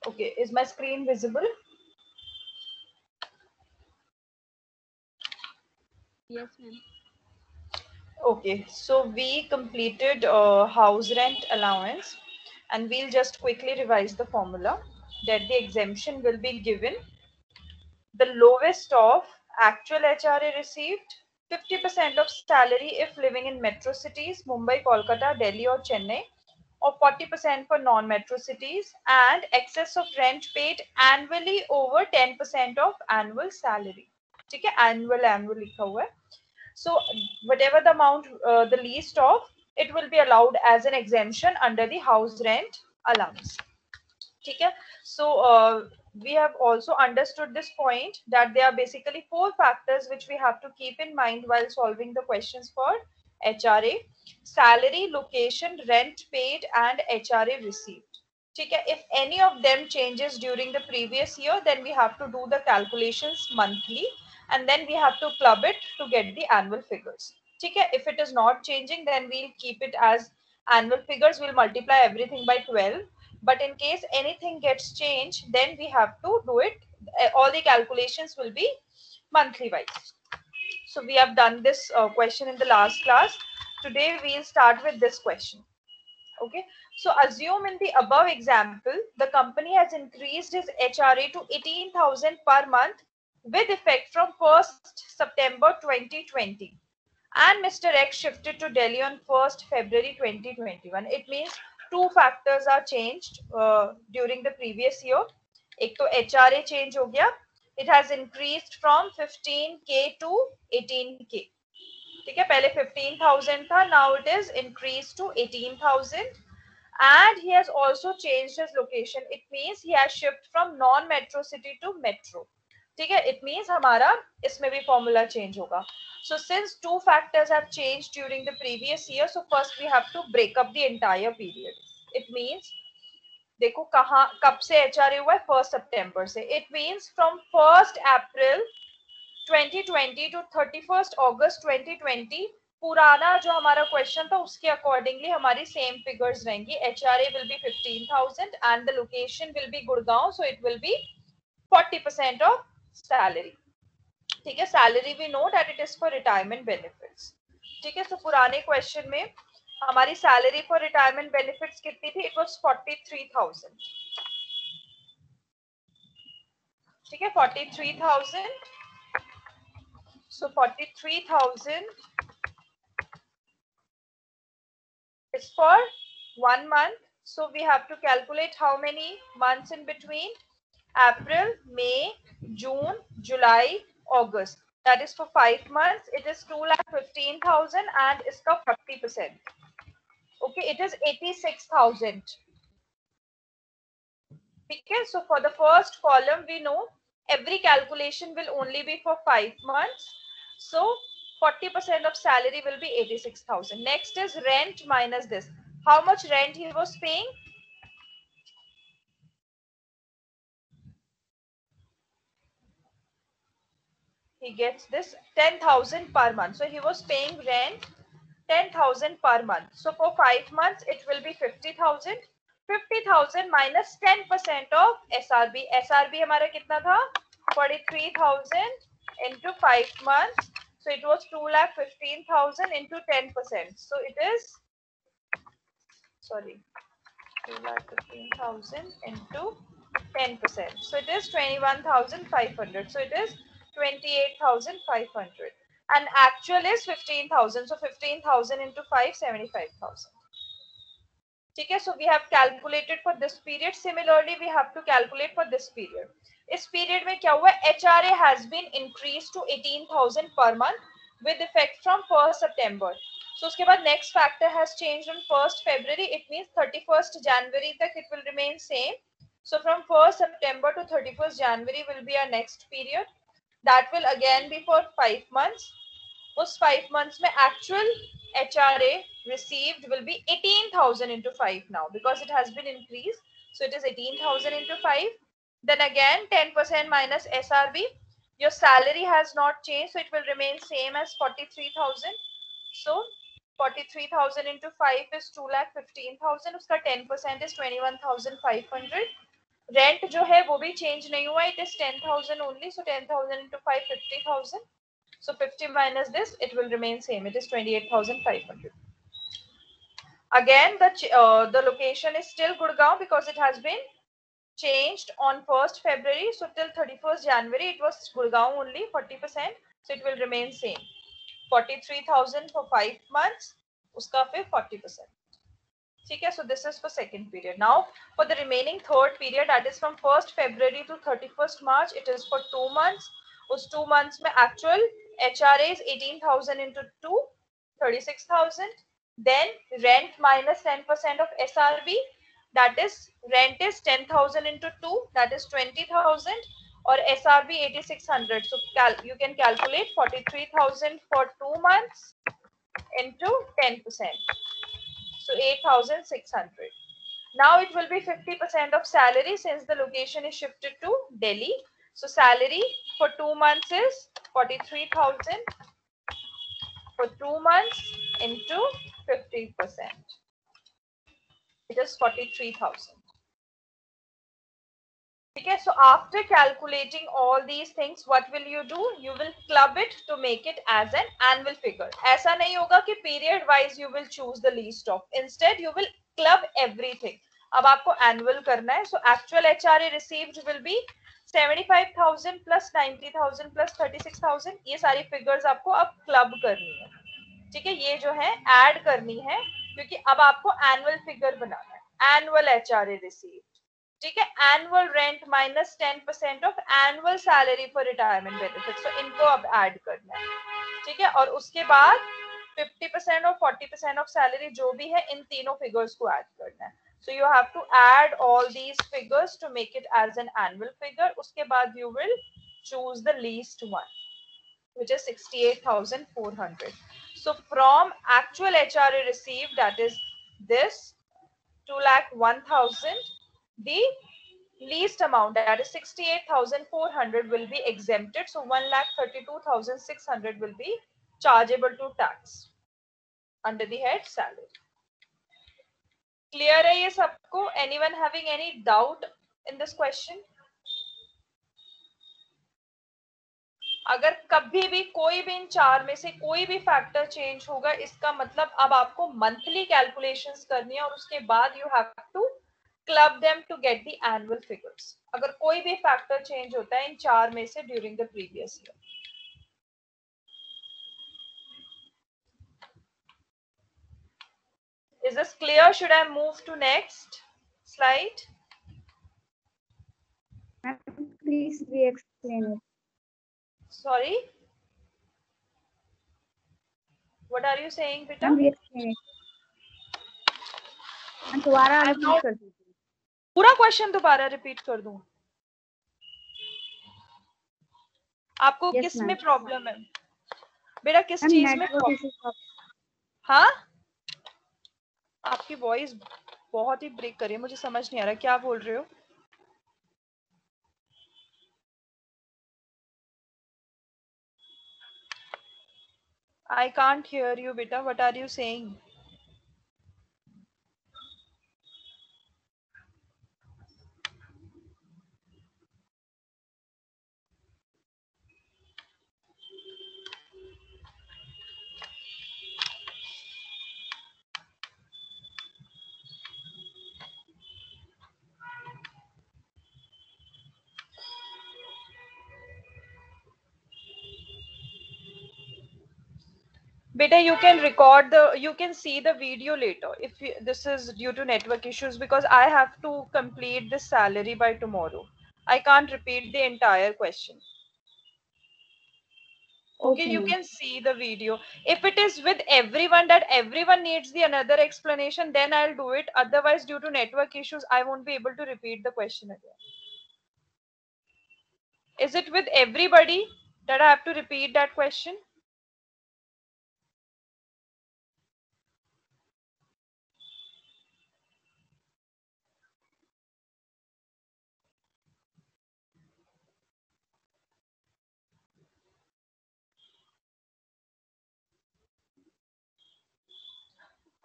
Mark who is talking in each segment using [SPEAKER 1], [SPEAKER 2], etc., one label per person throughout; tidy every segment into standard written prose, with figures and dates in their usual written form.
[SPEAKER 1] Okay, is my screen visible?
[SPEAKER 2] Yes, ma'am.
[SPEAKER 1] Okay, so we completed house rent allowance, and we'll just quickly revise the formula that the exemption will be given the lowest of actual HRA received, 50% of salary if living in metro cities, Mumbai, Kolkata, Delhi or Chennai, or 40% for non-metro cities, and excess of rent paid annually over 10% of annual salary. ठीक है, annual लिखा हुआ है. So whatever the amount, the least of, it will be allowed as an exemption under the house rent allowance. ठीक है. So we have also understood this point that there are basically four factors which we have to keep in mind while solving the questions for HRA: salary, location, rent paid, and HRA received. ठीक है. If any of them changes during the previous year, then we have to do the calculations monthly, and then we have to club it to get the annual figures. ठीक है. If it is not changing, then we'll keep it as annual figures. We'll multiply everything by 12, but in case anything gets changed, then we have to do it, all the calculations will be monthly wise. So we have done this question in the last class. Today we'll start with this question. Okay, so assume in the above example the company has increased its HRA to 18,000 per month with effect from 1st September 2020, and Mr. X shifted to Delhi on 1st February 2021. It means two factors are changed during the previous year. एक तो HRA change हो गया. It has increased from 15K to 18K. ठीक है, पहले 15,000 था, now it is increased to 18,000. And he has also changed his location. It means he has shifted from non metro city to metro. ठीक है, it means हमारा इसमें भी formula change होगा. So since two factors have changed during the previous year, so first we have to break up the entire period. It means देखो कहाँ कब से HRA हुआ है, 1st September से. It means from 1st April 2020 to 31st August 2020. पुराना जो हमारा क्वेश्चन था उसके अकॉर्डिंगली हमारी सेम फिगर्स रहेंगी. HRA will be 15,000 and the location will be Gurgaon, so it will be 40% of salary. ठीक है, salary we know that it is for retirement benefits. ठीक है, तो पुराने क्वेश्चन में हमारी सैलरी फॉर रिटायरमेंट बेनिफिट्स कितनी थी? It was 43,000. ठीक है, 43,000. So 43,000 is for 1 month. So we have to calculate how many months in between: April, May, June, July, August. That is for 5 months. It is 2,15,000 and iska 40%. Okay, it is 86,000. Okay, so for the first column, we know every calculation will only be for 5 months. So 40% of salary will be 86,000. Next is rent minus this. How much rent he was paying? He gets this 10,000 per month. So he was paying rent 10,000 per month. So for 5 months, it will be 50,000. 50,000 minus 10% of SRB. SRB हमारा कितना था? 43,000 into 5 months. So it was 2,15,000 into 10%. So it is, sorry, 2,15,000 into 10%. So it is 21,500. So it is 28,500. And actual is 15,000. So 15,000 into 5, 75,000. ठीक है, so we have calculated for this period. Similarly we have to calculate for this period. इस period में क्या हुआ? HRA has been increased to 18,000 per month with effect from 1st September. So उसके बाद next factor has changed on 1st February. It means 31st January तक it will remain same. So from 1st September to 31st January will be our next period. That will again be for 5 months. उस 5 months में actual HRA received will be 18,000 into 5 now because it has been increased. So it is 18,000 into 5. Then again 10% minus SRB. Your salary has not changed, so it will remain same as 43,000. So 43,000 into 5 is 2,15,000. Uska 10% is 21,500. Rent जो है वो भी change नहीं हुआ, it is 10,000 only, so 10,000 into 5, 50,000. So 50 minus this, it will remain same. It is 28,500. Again, the location is still Gurgaon because it has been changed on 1st February. So till 31st January, it was Gurgaon only 40%. So it will remain same. 43,000 for 5 months. Uska फिर 40%. ठीक है, so this is for second period. Now for the remaining third period, that is from 1st February to 31st March, it is for 2 months. उस 2 months में actual HRA is 18,000 into 2, 36,000. Then rent minus 10% of SRB, that is rent is 10,000 into 2, that is 20,000, or SRB 8,600. So you can calculate 43,000 for 2 months into 10%. So 8,600. Now it will be 50% of salary since the location is shifted to Delhi. So salary for 2 months is 43,000 for 2 months into 50%. It is 43,000. Okay, so after calculating all these things, what will you do? You will club it to make it as an annual figure. ऐसा नहीं होगा कि period wise you will choose the least of. Instead, you will club everything. अब आपको annual करना है. So actual HRA received will be 75,000 plus 90,000 plus 36,000. ये सारी figures आपको अब club करनी है. ठीक है, ये जो है add करनी है क्योंकि अब आपको annual figure बनाना है. Annual HRA received. ठीक है, annual rent minus 10% of annual salary for retirement benefit. So इनको अब ऐड करना है. ठीक है, और उसके बाद 50% और 40% ऑफ सैलरी जो भी है इन तीनों फिगर्स को ऐड करना है. So you have to add all these figures to make it as an annual figure. उसके बाद you will choose the least one which is 68,400. So from actual HRA received, that is this 2,01,000, the least amount, that is 68,400, will be exempted. So 1,32,600 will be chargeable to tax under the head salary. Clear है ये सबको? Anyone having any doubt in this question? अगर कभी भी कोई भी इन चार में से कोई भी फैक्टर चेंज होगा, इसका मतलब अब आपको मंथली कैलकुलेशंस करनी है और उसके बाद you have to club them to get the annual figures. अगर कोई भी फैक्टर चेंज होता है इन चार में से during the previous year. Is this clear? Should I move to next slide?
[SPEAKER 2] Please re-explain it.
[SPEAKER 1] Sorry, what are you saying, beta?
[SPEAKER 2] Re-explain it. दोबारा repeat कर दीजिए.
[SPEAKER 1] पूरा क्वेश्चन दोबारा रिपीट कर दूं? आपको
[SPEAKER 2] Yes,
[SPEAKER 1] किस
[SPEAKER 2] ma'am.
[SPEAKER 1] में प्रॉब्लम है बेटा? किस चीज में? हाँ, आपकी वॉइस बहुत ही ब्रेक कर रही है, मुझे समझ नहीं आ रहा क्या बोल रहे हो. I can't hear you, beta. What are you saying? Beta, you can record you can see the video later if this is due to network issues, because I have to complete this salary by tomorrow. I can't repeat the entire question. Okay, you can see the video. If it is with everyone that everyone needs the another explanation, then I'll do it. Otherwise, due to network issues, I won't be able to repeat the question again. Is it with everybody that I have to repeat that question?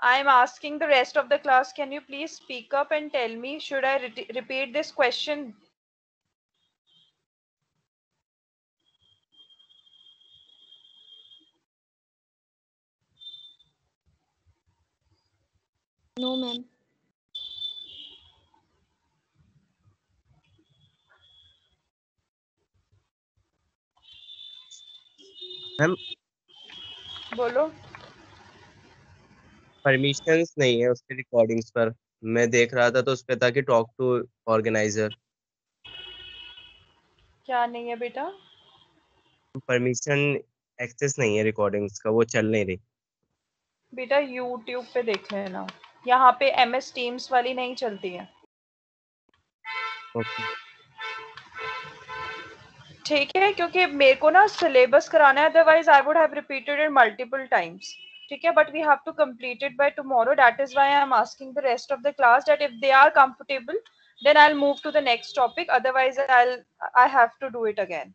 [SPEAKER 1] I am asking the rest of the class, can you please speak up and tell me, should I repeat this question?
[SPEAKER 2] No, ma'am.
[SPEAKER 3] Ma'am
[SPEAKER 1] बोलो।
[SPEAKER 3] Permissions नहीं है उसके recordings पर। मैं देख रहा था तो उस पे था कि टॉक टू ऑर्गेनाइजर।
[SPEAKER 1] क्या नहीं है बेटा?
[SPEAKER 3] परमिशन एक्सेस नहीं है रिकॉर्डिंग्स का, वो चल नहीं रही।
[SPEAKER 1] बेटा यूट्यूब पे देख लेना, यहाँ पे MS टीम्स वाली नहीं चलती है।
[SPEAKER 3] ओके।
[SPEAKER 1] ठीक है, क्योंकि मेरे को ना सिलेबस कराना है, otherwise I would have repeated it multiple times. ठीक है, but we have to complete it by tomorrow, that is why I am asking the rest of the class that if they are comfortable then I'll move to the next topic, otherwise I have to do it again.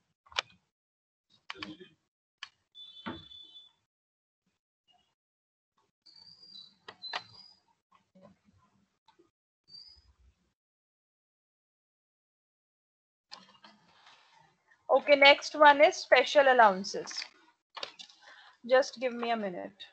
[SPEAKER 1] Okay, next one is special allowances. Just give me a minute.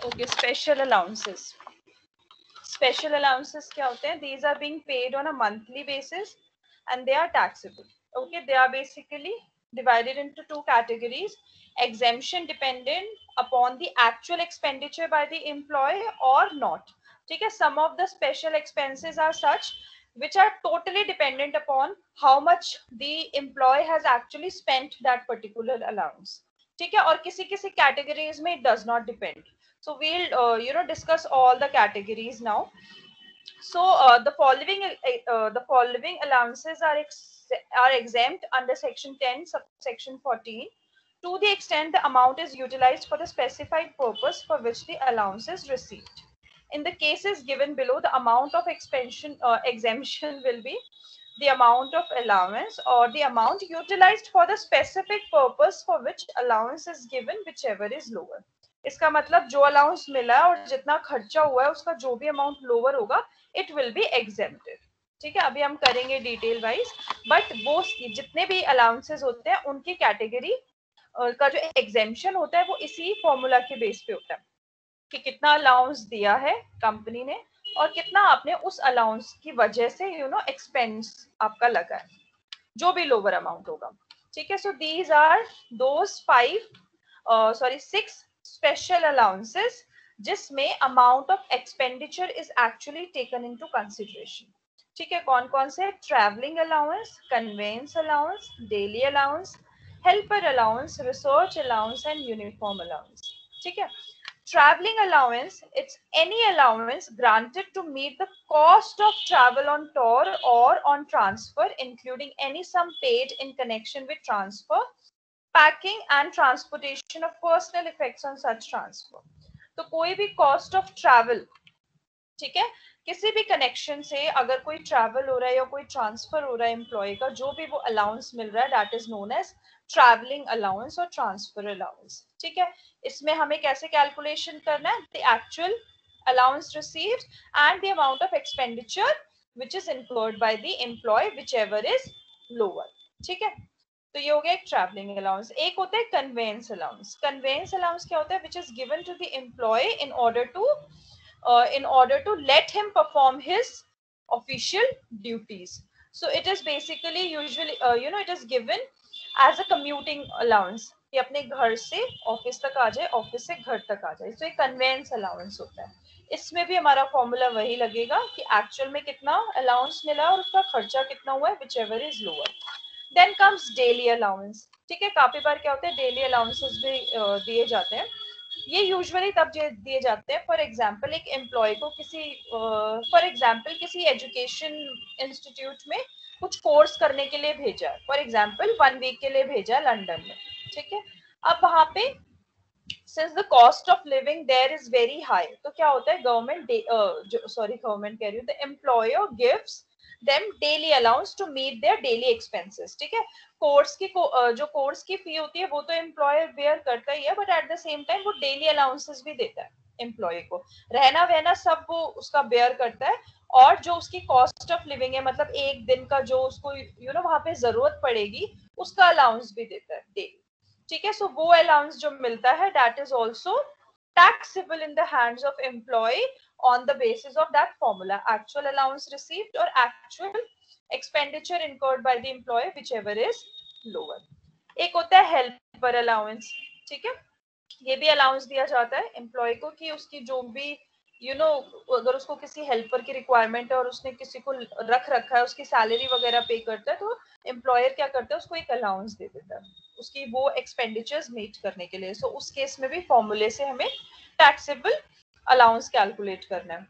[SPEAKER 1] Okay, special allowances. Special allowances क्या होते हैं? These are being paid on a monthly basis and they are taxable. Okay, they are basically divided into two categories: exemption dependent upon the actual expenditure by the employee or not. ठीक है, some of the special expenses are such which are totally dependent upon how much the employee has actually spent that particular allowance. ठीक है, और किसी किसी categories में it does not depend. So we'll discuss all the categories now. So the following allowances are exempt under section 10 subsection 14 to the extent the amount is utilized for the specified purpose for which the allowance is received. In the cases given below, the amount of exemption will be the amount of allowance or the amount utilized for the specific purpose for which allowance is given, whichever is lower. इसका मतलब जो allowance मिला है और जितना खर्चा हुआ है उसका जो भी अमाउंट लोअर होगा इट विल बी एग्जेम्प्टेड. ठीक है, अभी हम करेंगे डिटेल वाइज, बट वो जितने भी अलाउंसेस होते हैं उनकी कैटेगरी का जो एग्जेम्पशन होता है वो इसी फॉर्मूला के बेस पे होता है कि कितना अलाउंस दिया है कंपनी ने और कितना आपने उस अलाउंस की वजह से एक्सपेंस आपका लगा है, जो भी लोअर अमाउंट होगा. ठीक है, so these are those 6 special allowances जिसमें amount of expenditure is actually taken into consideration. ठीक है, कौन कौन से? Travelling allowance, conveyance allowance, daily allowance, helper allowance, research allowance and uniform allowance. ठीक है, traveling allowance, it's any allowance granted to meet the cost of travel on tour or on transfer, including any sum paid in connection with transfer, packing and transportation of personal effects on such transfer. तो कोई भी cost of travel, ठीक है, किसी भी connection से अगर कोई ट्रैवल हो रहा है या कोई ट्रांसफर हो रहा है एम्प्लॉय का, जो भी वो अलाउंस मिल रहा है that is known as travelling allowance और ट्रांसफर अलाउंस. ठीक है, इसमें हमें कैसे कैलकुलेशन करना है? The actual allowance received and the amount of expenditure which is incurred by the employee, whichever is lower. ठीक है, तो ये हो गया एक ट्रैवलिंग अलाउंस. एक होता है कन्वेंस अलाउंस. कन्वेंस अलाउंस क्या होता है? Which is given to the employee in order to let him perform his official duties. So it is basically usually it is given as a commuting allowance कि अपने घर से office तक आ जाए, office से घर तक आ जाए, तो एक कन्वेंस अलाउंस होता है। इसमें भी हमारा फॉर्मूला वही लगेगा कि एक्चुअल में कितना अलाउंस मिला और उसका खर्चा कितना हुआ है, whichever is lower. Then comes daily allowance. ठीक है, काफी बार क्या होता है डेली अलाउंसेस भी दिए जाते हैं। ये यूजुअली तब दिए जाते हैं, फॉर एग्जाम्पल एक एम्प्लॉय को किसी फॉर एग्जाम्पल किसी एजुकेशन इंस्टीट्यूट में कुछ कोर्स करने के लिए भेजा है, फॉर एग्जाम्पल 1 वीक के लिए भेजा है लंदन में। ठीक है, अब वहां पे since the cost of living there is very high, तो क्या होता है गवर्नमेंट गवर्नमेंट कह रही हूँ, the employer gives them daily allowance to meet their daily expenses. ठीक है, कोर्स की जो कोर्स की फी होती है वो तो एम्प्लॉयर बेयर करता ही है, but at the same time वो डेली अलाउंसेस भी देता है एम्प्लॉय को, रहना वहना सब वो उसका बेयर करता है। और जो उसकी कॉस्ट ऑफ लिविंग है, मतलब एक दिन का जो उसको वहां पे जरूरत पड़ेगी, उसका अलाउंस भी देता है डेली। ठीक है, सो वो अलाउंस जो मिलता है that is also taxable in the hands of employee on the basis of that formula, actual allowance received or actual expenditure incurred by the employee whichever is lower। एक होता है हेल्पर अलाउंस। ठीक है, ये भी अलाउंस दिया जाता है एम्प्लॉय को कि उसकी जो भी अगर उसको किसी हेल्पर की रिक्वायरमेंट है और उसने किसी को रख रखा है, उसकी सैलरी वगैरह पे करता है, तो एम्प्लॉयर क्या करता है उसको एक अलाउंस दे देता है उसकी वो एक्सपेंडिचर्स मीट करने के लिए। सो उस केस में भी फॉर्मूले से हमें टैक्सेबल अलाउंस कैलकुलेट करना है।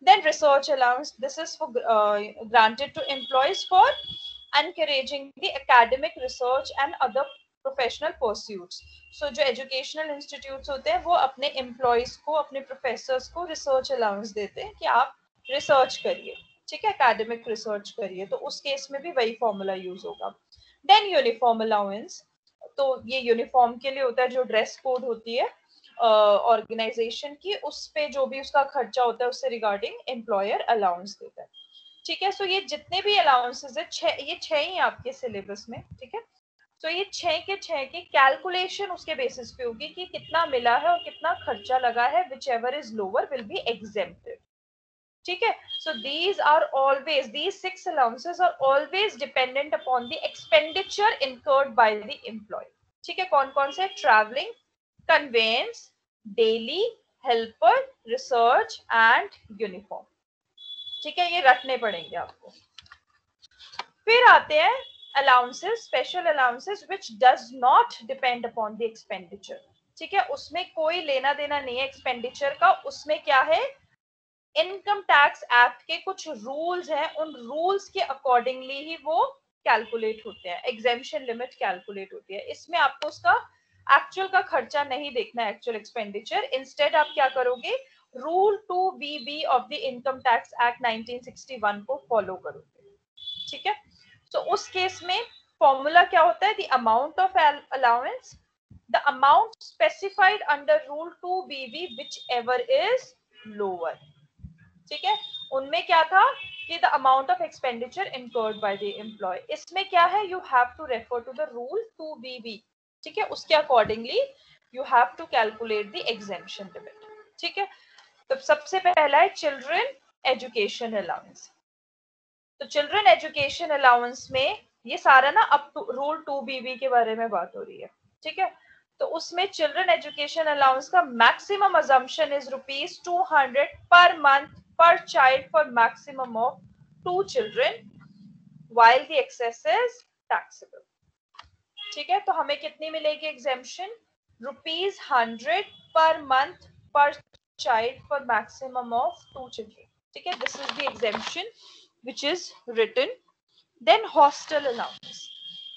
[SPEAKER 1] Then research allowance, this is for granted to employees for encouraging the academic research and other professional pursuits. So जो एजुकेशनल इंस्टीट्यूट्स होते हैं वो अपने एम्प्लॉयज को, अपने प्रोफेसर्स को रिसर्च अलाउंस देते हैं कि आप रिसर्च करिए। ठीक है, एकेडमिक रिसर्च करिए, तो उस केस में भी वही फॉर्मूला यूज होगा। देन यूनिफॉर्म अलाउंस, तो ये यूनिफॉर्म के लिए होता है, जो ड्रेस कोड होती है ऑर्गेनाइजेशन की, उस पे जो भी उसका खर्चा होता है उससे रिगार्डिंग एम्प्लॉयर अलाउंस देता है। ठीक है, सो ये जितने भी अलाउंसेस है ये 6 ही आपके सिलेबस में। ठीक है, तो ये 6 के 6 की कैलकुलेशन उसके बेसिस पे होगी कि कितना मिला है और कितना खर्चा लगा है, whichever is lower will be exempted. ठीक है, सो these 6 allowances are always dependent upon the expenditure incurred by the employee। ठीक है, कौन कौन से? Travelling, conveyance, daily, helper, research and uniform. ठीक है, ये रटने पड़ेंगे आपको। फिर आते हैं allowances, special allowances which does not depend upon the expenditure. ठीक है, उसमें कोई लेना देना नहीं है एक्सपेंडिचर का। उसमें क्या है, इनकम टैक्स एक्ट के कुछ रूल्स हैं, उन रूल्स के अकॉर्डिंगली ही वो कैलकुलेट होते हैं, एग्जेम्पशन लिमिट कैलकुलेट होती है। इसमें आपको उसका एक्चुअल का खर्चा नहीं देखना है, एक्चुअल एक्सपेंडिचर। इंस्टेड आप क्या करोगे, rule 2BB of the income tax act 1961 को फॉलो करोगे। ठीक है, तो उस केस में फॉर्मूला क्या होता है, the amount of allowance, the amount specified under rule 2BB whichever is lower. ठीक है, उनमें क्या था कि the amount of expenditure incurred by the employee, इसमें क्या है, you have to refer to the rule 2BB। ठीक है, उसके accordingly you have to calculate the exemption limit. ठीक है, तो सबसे पहला है चिल्ड्रन एजुकेशन अलाउंस। तो चिल्ड्रन एजुकेशन अलाउंस में ये सारा ना अब रूल 2BB के बारे में बात हो रही है। ठीक है, तो उसमें चिल्ड्रन एजुकेशन अलाउंस का maximum assumption is ₹200 per month per child for maximum of 2 children while the excess is taxable। ठीक है, तो हमें कितनी मिलेगी एग्जेम्पशन, ₹100 पर मंथ पर child for maximum of 2 children। ठीक है, this is the exemption which is written। then hostel allowance।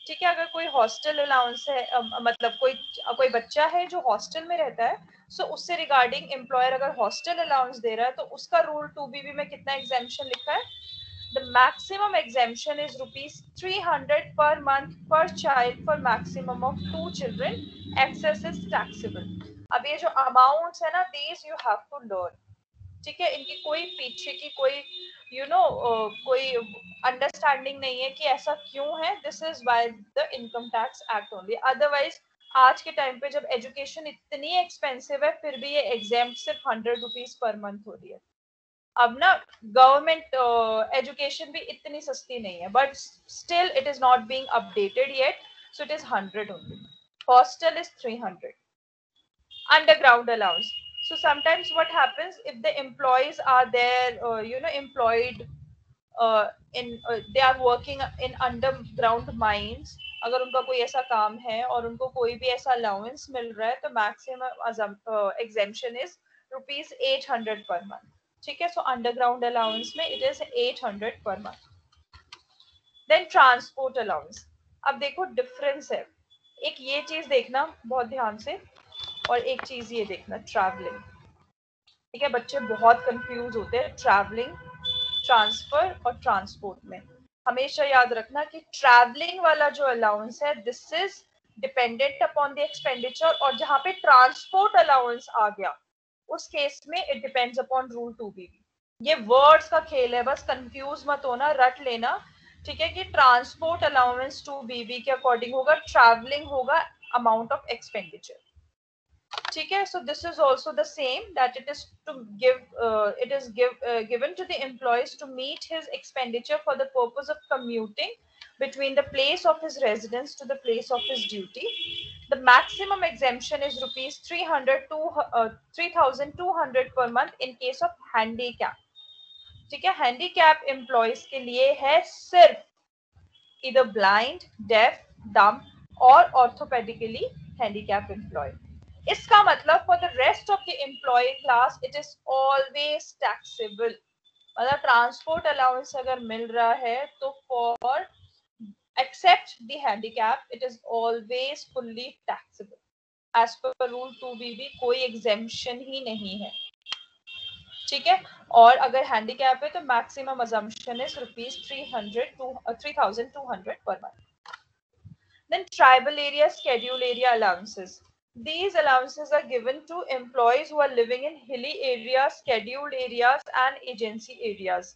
[SPEAKER 1] ठीक है, अगर कोई हॉस्टल अलाउंस है, मतलब कोई बच्चा है जो हॉस्टल में रहता है, सो उससे रिगार्डिंग एम्प्लॉयर अगर हॉस्टल अलाउंस दे रहा है, तो उसका रूल 2BB में कितना एग्जेम्पशन लिखा है, the maximum exemption is ₹300 per month per child for maximum of 2 children, excess is taxable. अब ये जो अमाउंट्स है ना, these you have to learn. ठीक है, इनकी कोई पीछे की कोई कोई अंडरस्टैंडिंग नहीं है कि ऐसा क्यों है, this is by the income tax act only. Otherwise आज के टाइम पे जब एजुकेशन इतनी एक्सपेंसिव है, फिर भी ये एग्जाम सिर्फ ₹100 पर मंथ हो रही है। अब ना गवर्नमेंट एजुकेशन भी इतनी सस्ती नहीं है, but still it is not being updated yet, so it is 100 only. Hostel is 300. Underground allowance. So sometimes what happens if the employees are there, employed they are working in underground mines. अगर उनका कोई ऐसा काम है और उनको कोई भी ऐसा अलाउंस मिल रहा है तो maximum exemption is ₹800 per month. ठीक है, सो अंडरग्राउंड अलाउंस में इट इज 800 पर मंथ. Then transport allowance. अब देखो डिफरेंस है, एक ये चीज देखना बहुत ध्यान से और एक चीज ये देखना, ट्रैवलिंग. ठीक है, बच्चे बहुत कंफ्यूज होते हैं ट्रैवलिंग, ट्रांसफर और ट्रांसपोर्ट में. हमेशा याद रखना कि ट्रैवलिंग वाला जो अलाउंस है this is dependent upon the expenditure, और जहां पे ट्रांसपोर्ट अलाउंस आ गया उस केस में it depends upon rule 2BB. ये वर्ड्स का खेल है, बस कंफ्यूज मत होना, रट लेना. ठीक है, कि ट्रांसपोर्ट अलाउंस 2BB के अकॉर्डिंग होगा, ट्रैवलिंग होगा अमाउंट ऑफ एक्सपेंडिचर. ठीक है, so this is also the same, that it is to give given to the employees to meet his expenditure for the purpose of commuting between the place of his residence to the place of his duty. The maximum exemption is rupees 300 to 3,200 per month in case of handicap. ठीक है, handicap employees के लिए है सिर्फ either blind, deaf, dumb और orthopedically handicapped employee. इसका मतलब for the rest of the employee class it is always taxable. मतलब ट्रांसपोर्ट अलाउंस अगर मिल रहा है तो for except the handicap it is always fully taxable as per rule 2BB. कोई एग्जेम्पशन ही नहीं है. ठीक है, और अगर हैंडीकैप है तो maximum assumption is ₹3,200 per month. Then tribal area, schedule area allowances. These allowances are given to employees who are living in hilly areas, scheduled areas and agency areas.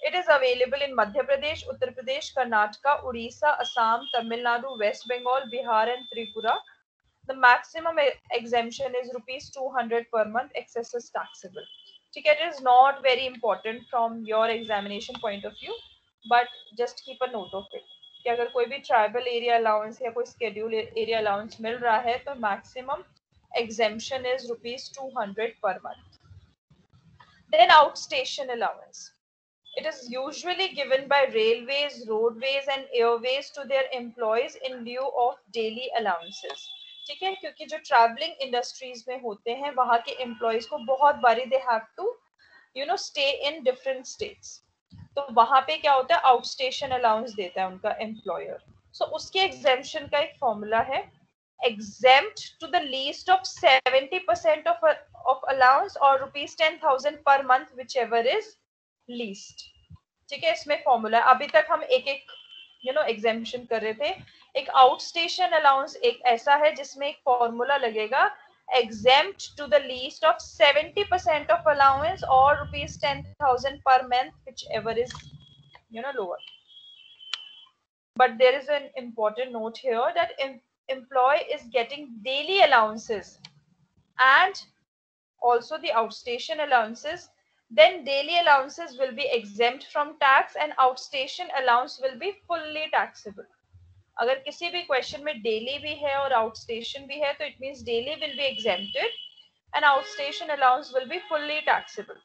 [SPEAKER 1] It is available in Madhya Pradesh, Uttar Pradesh, Karnataka, Odisha, Assam, Tamil Nadu, West Bengal, Bihar and Tripura. The maximum exemption is ₹200 per month. Excess is taxable. Okay, it is not very important from your examination point of view, but just keep a note of it. कि अगर कोई भी tribal area allowance या कोई schedule area allowance मिल रहा है तो maximum exemption is ₹200 per month. Then outstation allowance. It is usually given by railways, roadways and airways to their employees in lieu of daily allowances. ठीक है, क्योंकि जो ट्रैवलिंग इंडस्ट्रीज में होते हैं वहां के एम्प्लॉयज को बहुत बारी they have to stay in different states, तो वहां पे क्या होता है आउट स्टेशन अलाउंस देता है उनका एम्प्लॉयर. सो उसके एग्जेम्पशन का एक फॉर्मूला है, exempt to the least of 70% of allowance or ₹10,000 per month whichever is least. ठीक है, इसमें फॉर्मूला है. अभी तक हम एक एक एग्जेम्पशन कर रहे थे. एक आउट स्टेशन अलाउंस एक ऐसा है जिसमें एक फॉर्मूला लगेगा, exempt to the least of 70% of allowance or ₹10,000 per month whichever is lower. But there is an important note here that employee is getting daily allowances and also the outstation allowances, then daily allowances will be exempt from tax and outstation allowance will be fully taxable. अगर किसी भी question में daily भी है और outstation भी है तो it means daily will be exempted and outstation allowance will be fully taxable.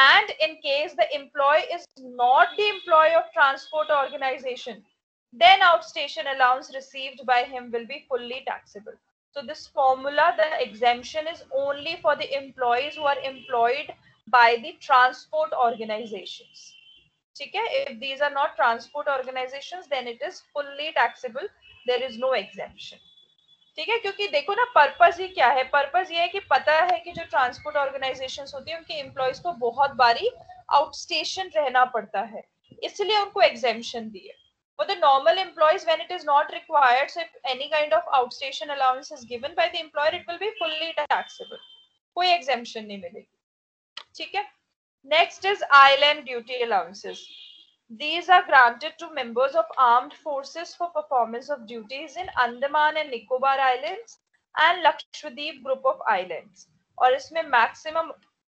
[SPEAKER 1] And in case the employee is not the employee of transport organization, then outstation allowance received by him will be fully taxable. So this formula, the exemption is only for the employees who are employed by the transport organizations. ठीक है, if these are not transport organizations then it is fully taxable, there is no exemption. ठीक है, क्योंकि देखो ना purpose ही क्या है, purpose ये है कि पता है कि जो ट्रांसपोर्ट ऑर्गेनाइजेशंस होती है उनके एम्प्लॉयज को बहुत बारी आउटस्टेशन रहना पड़ता है, इसलिए उनको एग्जेम्पशन दी है. For the normal employees, when it is not required, so if any kind of outstation allowance is given by the employer, it will be fully taxable. कोई exemption नहीं मिलेगी. ठीक है. Next is island duty allowances. These are granted to members of armed forces for performance of duties in Andaman and Nicobar Islands and Lakshadweep group of islands. और इसमें maximum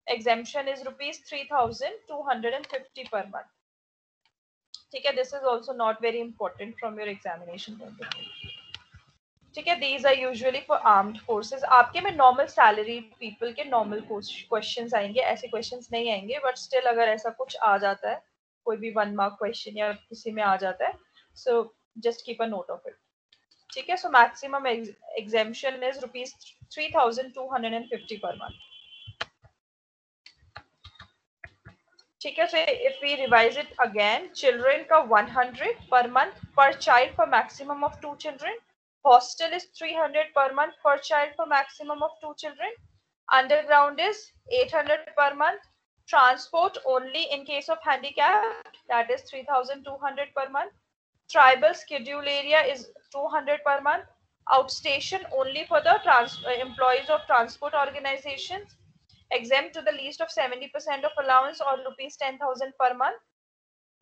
[SPEAKER 1] exemption is rupees 3,250 per month. ठीक है, this is also not very important from your examination point of view. ठीक है, these are usually for armed forces. आपके में normal salaried people के normal questions आएंगे, ऐसे questions नहीं आएंगे, but still अगर ऐसा कुछ आ जाता है, कोई भी 1 mark question या किसी में आ जाता है, so just keep a note of it. ठीक है, so maximum exemption is rupees 3,250 per month. ठीक है, so if we revise it again, children का 100 per month per child for maximum of 2 children. Hostel is 300 per month per child for maximum of 2 children. Underground is 800 per month. Transport only in case of handicap, that is 3,200 per month. Tribal schedule area is 200 per month. Outstation only for the employees of transport organizations. Exempt to the least of 70% of allowance or rupees 10,000 per month.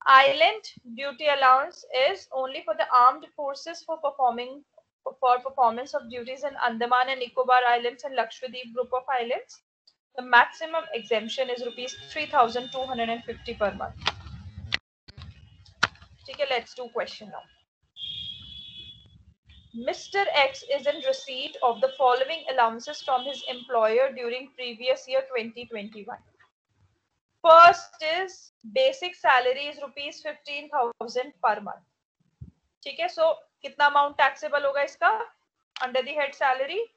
[SPEAKER 1] Island duty allowance is only for the armed forces for performance of duties in Andaman and Nicobar Islands and Lakshadweep group of islands. The maximum exemption is rupees 3,250 per month. Okay, let's do question now. Mr. X is in receipt of the following allowances from his employer during previous year 2021. First is basic salary is rupees 15,000 per month. ठीक है, so कितना amount taxable होगा इसका under the head salary?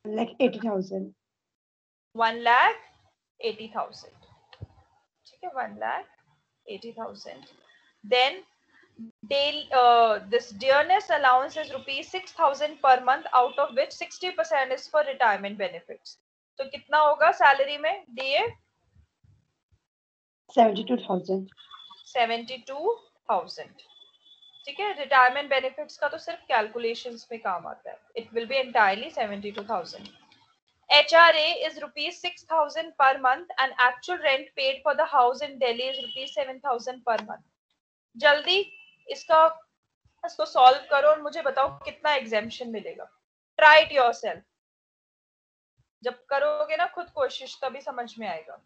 [SPEAKER 2] 1,80,000.
[SPEAKER 1] 1,80,000. ठीक है, 1,80,000. Then this dearness allowance is rupees 6,000 per month, out of which 60% is for retirement benefits. तो कितना होगा salary में DA?
[SPEAKER 2] 72,000.
[SPEAKER 1] 72,000. ठीक है, retirement benefits का तो सिर्फ calculations में काम आता है. It will be entirely 72,000. HRA is rupees 6,000 per month and actual rent paid for the house in Delhi is rupees 7,000 per month. जल्दी इसको सॉल्व करो और मुझे बताओ कितना एग्जेम्पशन मिलेगा. Try it yourself. जब करोगे ना खुद कोशिश तभी समझ में आएगा.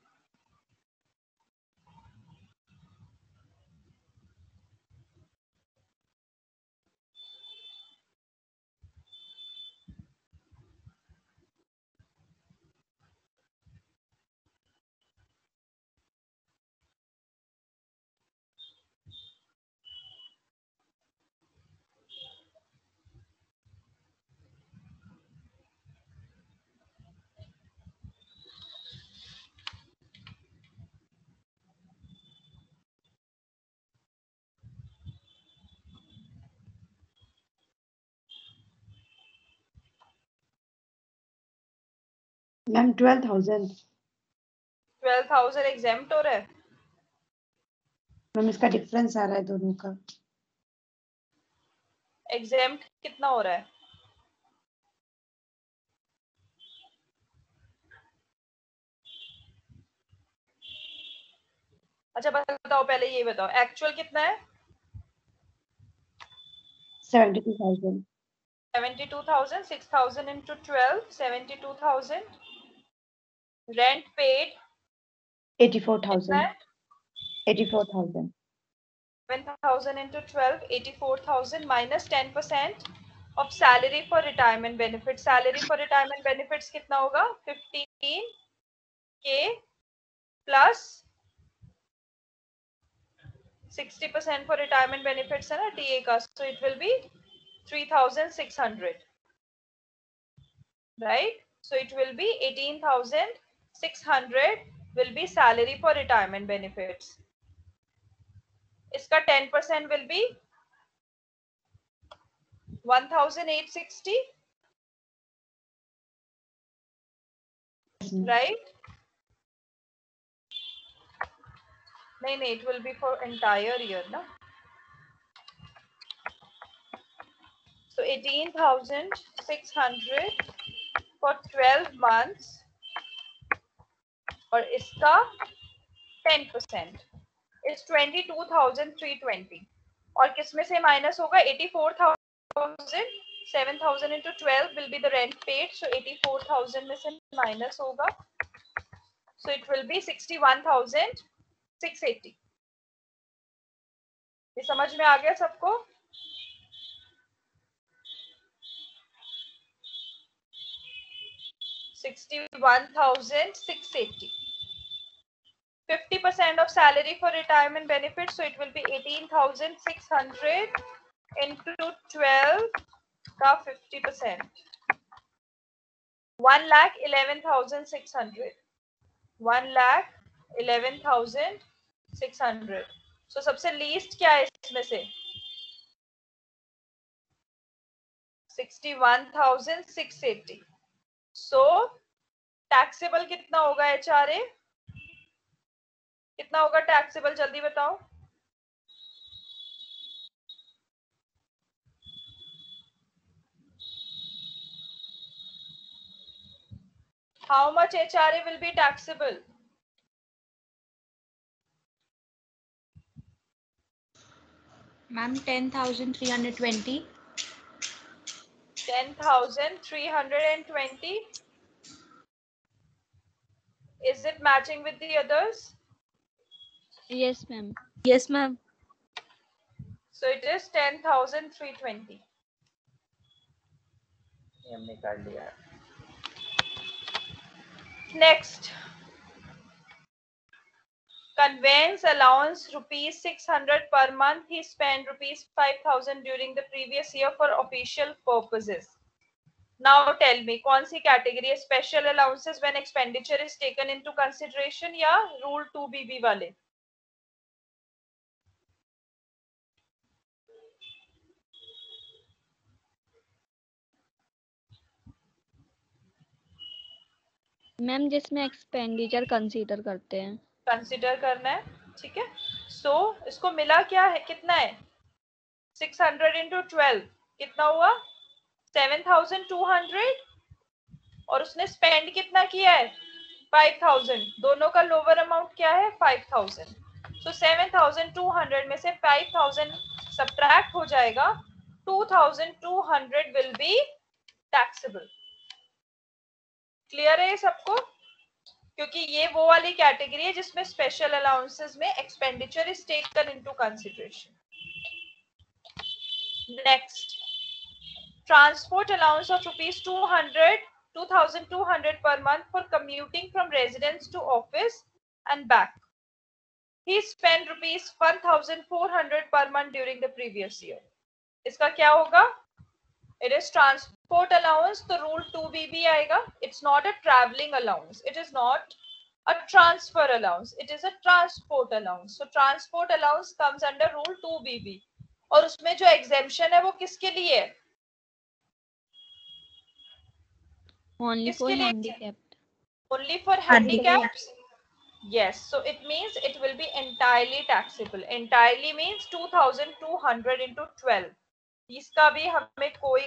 [SPEAKER 2] मैम 12,000.
[SPEAKER 1] 12,000 एग्जेम्प्ट हो रहा है.
[SPEAKER 2] मैम इसका डिफरेंस आ रहा है दोनों का.
[SPEAKER 1] एग्जेम्प्ट कितना हो रहा है? अच्छा बताओ, पहले ये बताओ एक्चुअल कितना है?
[SPEAKER 2] 72,000.
[SPEAKER 1] 72,000. 6,000 into 12, 72,000. Rent paid
[SPEAKER 2] 84,000. 84,000.
[SPEAKER 1] 7,000 into 12, 84,000 minus 10% of salary for retirement benefits. Salary for retirement benefits कितना होगा? 15K plus 60% for retirement benefits है ना TA का, so it will be 3,600, right? So it will be 18,600 will be salary for retirement benefits. इसका 10% will be 1,860, right? नहीं, it will be for entire year ना. So 18,600 for 12 months और इसका 10% is 22,320. और किसमें से माइनस होगा? 84,000 7,000 into 12 will be the rent paid. So 84,000 में से minus होगा. So it will be 61,680. ये समझ में आ गया सबको? $61,680. 50% of salary for retirement benefits, so it will be 18,600 into 12 का 50%. 1,11,600. 1,11,600. So सबसे लीस्ट क्या है इसमें से? 61,680. So टैक्सेबल कितना होगा HRA? कितना होगा टैक्सेबल, जल्दी बताओ. How much HRA will be taxable?
[SPEAKER 4] Ma'am, 10,320.
[SPEAKER 1] 10,320. Is it matching with the others?
[SPEAKER 4] Yes, ma'am. Yes, ma'am.
[SPEAKER 1] So it is 10,320. ये हमने कर लिया है. Next. Conveyance allowance ₹600 per month. He spent ₹5,000 during the previous year for official purposes. Now tell me, कौन सी category है? Special allowances when expenditure is taken into consideration या Rule 2BB वाले?
[SPEAKER 4] Ma'am जिसमें एक्सपेंडिचर कंसीडर करते हैं.
[SPEAKER 1] Consider करना है, ठीक है. सो इसको मिला क्या है, कितना है? 600 into 12 कितना हुआ? 7,200. और उसने स्पेंड कितना किया है? 5,000. दोनों का लोअर अमाउंट क्या है? 5,000. सो 7,200 में से 5,000 सब्ट्रैक्ट हो जाएगा. 2,200 विल बी टैक्सेबल. क्लियर है ये सबको? क्योंकि ये वो वाली कैटेगरी है जिसमें स्पेशल अलाउंसेस में expenditure is taken into consideration. Next, transport allowance of ₹2,200 per month for commuting from residence to office and back. He spent ₹1,400 per month during the previous year. इसका क्या होगा? It is transport allowance, तो rule 2BB आएगा. It's not a traveling allowance. It is not a transfer allowance. It is a transport allowance. So transport allowance comes under rule 2BB. और उसमें जो exemption है वो किसके लिए है?
[SPEAKER 4] Only for handicapped.
[SPEAKER 1] Only for handicaps? Yes. So it means it will be entirely taxable. Entirely means 2,200 into 12. इसका भी हमें कोई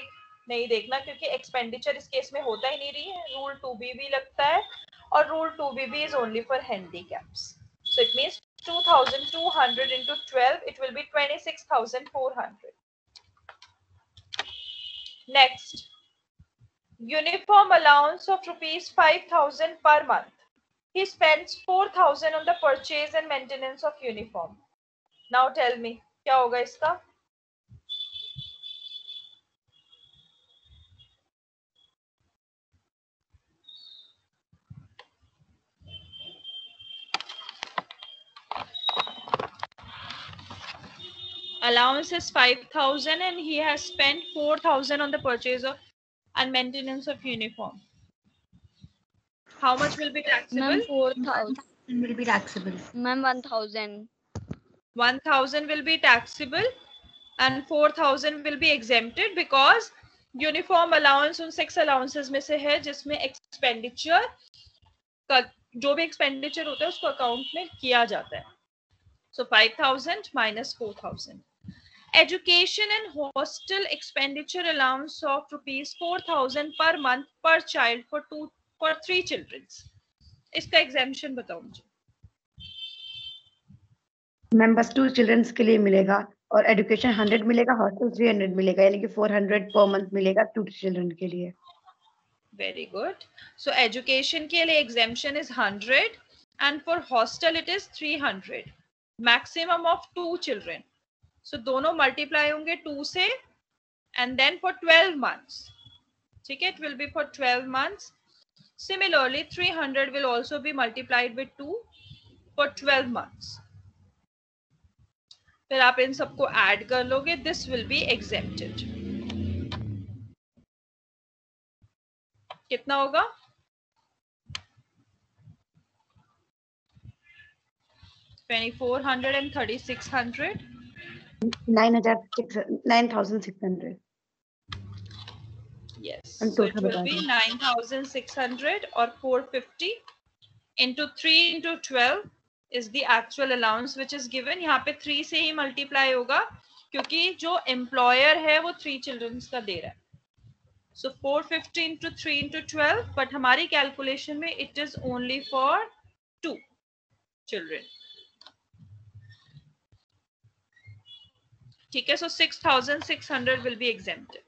[SPEAKER 1] नहीं देखना क्योंकि एक्सपेंडिचर इस केस में होता ही नहीं रही है. रूल 2BB लगता है और rule 2BB is only for handicaps. So it means 2,200 into 12, it will be 26,400. Next, uniform allowance of ₹5,000 per month. He spends 4,000 on the purchase and maintenance of uniform. Now tell me, क्या होगा इसका? Allowance is 5,000 and he has spent 4,000 on the purchase of and maintenance of uniform. How much will be taxable?
[SPEAKER 4] Ma'am, 4,000
[SPEAKER 2] will be taxable.
[SPEAKER 4] Ma'am, 1,000.
[SPEAKER 1] 1,000 will be taxable and 4,000 will be exempted because uniform allowance उन 6 allowances में से है जिसमें expenditure का जो भी expenditure होता है उसको account में किया जाता है. So 5,000 minus 4,000. Education and hostel expenditure allowance of ₹4,000 per month per child for 3 children. इसका exemption बताओ मुझे.
[SPEAKER 2] मैम बस 2 चिल्ड्रंस के लिए मिलेगा और एजुकेशन 100 मिलेगा, हॉस्टल 300 मिलेगा, यानी कि 400 पर मंथ मिलेगा 2 चिल्ड्रन के लिए।
[SPEAKER 1] Very good. So education के लिए exemption is 100 and for hostel it is 300. Maximum of 2 children. So दोनों multiply होंगे 2 से and then for 12 months. ठीक है, it will be for 12 months. Similarly 300 will also be multiplied with 2 for 12 months. फिर आप इन सबको ऐड कर लोगे, this will be exempted. कितना होगा? 2400 and 3600.
[SPEAKER 2] 9,600.
[SPEAKER 1] Yes.
[SPEAKER 2] And
[SPEAKER 1] So it
[SPEAKER 2] total
[SPEAKER 1] will be
[SPEAKER 2] बता
[SPEAKER 1] 9,600 or 450 into 3 into 12 is the actual allowance which is given. यहाँ पे 3 से ही multiply होगा क्योंकि जो employer है वो 3 children का दे रहा है. So 450 into 3 into 12, but हमारी calculation में it is only for 2 children. ठीक है, so 6,600 will be exempted.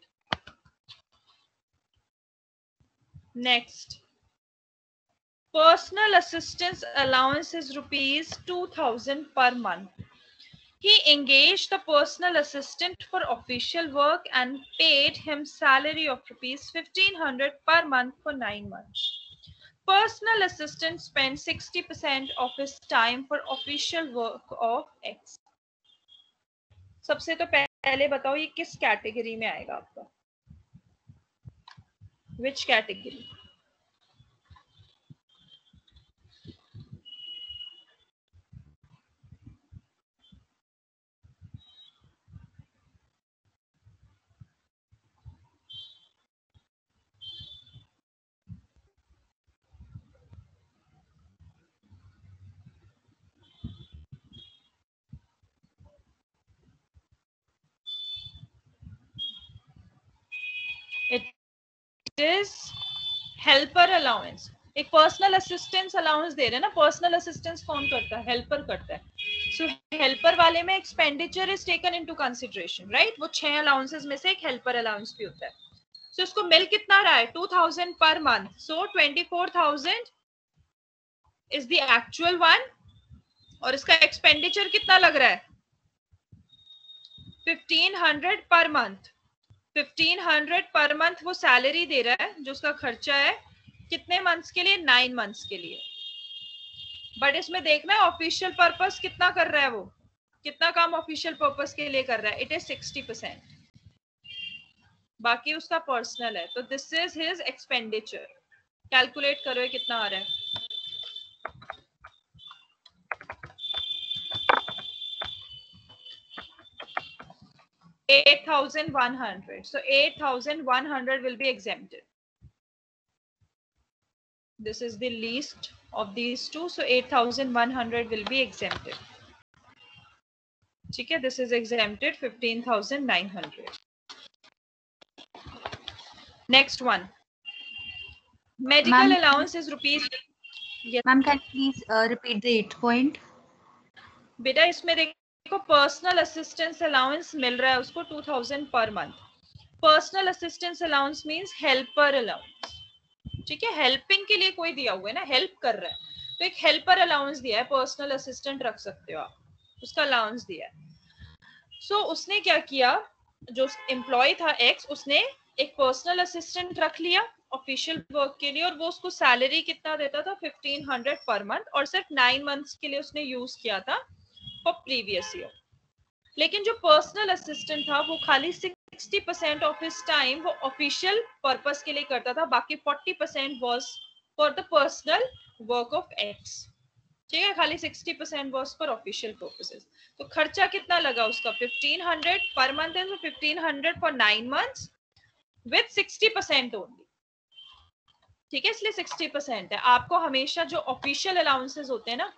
[SPEAKER 1] Next, personal assistance allowance is rupees 2,000 per month. He engaged the personal assistant for official work and paid him salary of rupees 1,500 per month for 9 months. Personal assistant spent 60% of his time for official work of X. सबसे तो पहले बताओ ये किस category में आएगा आपका? Which category? It is helper allowance. एक पर्सनल असिस्टेंस अलाउंस दे रहे हैं ना. पर्सनल असिस्टेंस कौन करता है? हेल्पर करता है. सो हेल्पर वाले में expenditure is taken into consideration, right? वो 6 अलाउंसेस में से एक हेल्पर अलाउंस भी होता है. सो इसको मिल कितना रहा है? 2,000 per month. So 24,000 is the actual one और इसका एक्सपेंडिचर कितना लग रहा है? 1,500 पर मंथ. 1,500 पर मंथ वो सैलरी दे रहा है जो उसका खर्चा है. कितने मंथ्स के लिए? 9 मंथ्स के लिए. बट इसमें देखना है ऑफिशियल पर्पस कितना कर रहा है, वो कितना काम ऑफिशियल पर्पस के लिए कर रहा है. It is 60%. बाकी उसका पर्सनल है. तो this is his expenditure. Calculate करो ये कितना आ रहा है. $8,100. So 8,100 will be exempted. This is the least of these two. So 8,100 will be exempted. ठीक है, this is exempted 15,900. Next one. Medical allowance is rupees. Yes.
[SPEAKER 5] Ma'am, can you please repeat the 8th point?
[SPEAKER 1] बेटा इसमें देखो personal assistance allowance मिल रहा है उसको 2,000 per month. Personal assistance allowance means helper allowance. ठीक है, हेल्पिंग के लिए कोई दिया हुआ है ना, हेल्प कर रहा है. तो एक हेल्पर अलाउंस दिया है. पर्सनल असिस्टेंट रख सकते हो आप, उसका अलाउंस दिया है. सो उसने क्या किया, जो एम्प्लॉय था एक्स, उसने एक पर्सनल असिस्टेंट रख लिया ऑफिशियल वर्क के लिए और वो उसको सैलरी कितना देता था? 1,500 पर मंथ. और सिर्फ 9 मंथ्स के लिए उसने यूज किया था फॉर प्रीवियस ईयर. लेकिन जो पर्सनल असिस्टेंट था वो खाली 60% ऑफ हिज टाइम वो ऑफिशियल पर्पस के लिए करता था. बाकी 40% was for the personal work of x. ठीक है, खाली 60% वाज फॉर ऑफिशियल पर्पसेस. तो खर्चा कितना लगा उसका? 1,500 पर मंथ है. 1,500 फॉर 9 मंथ्स विद 60% ओनली. ठीक है, इसलिए 60% है. आपको हमेशा जो ऑफिशियल अलाउंसेस होते हैं ना,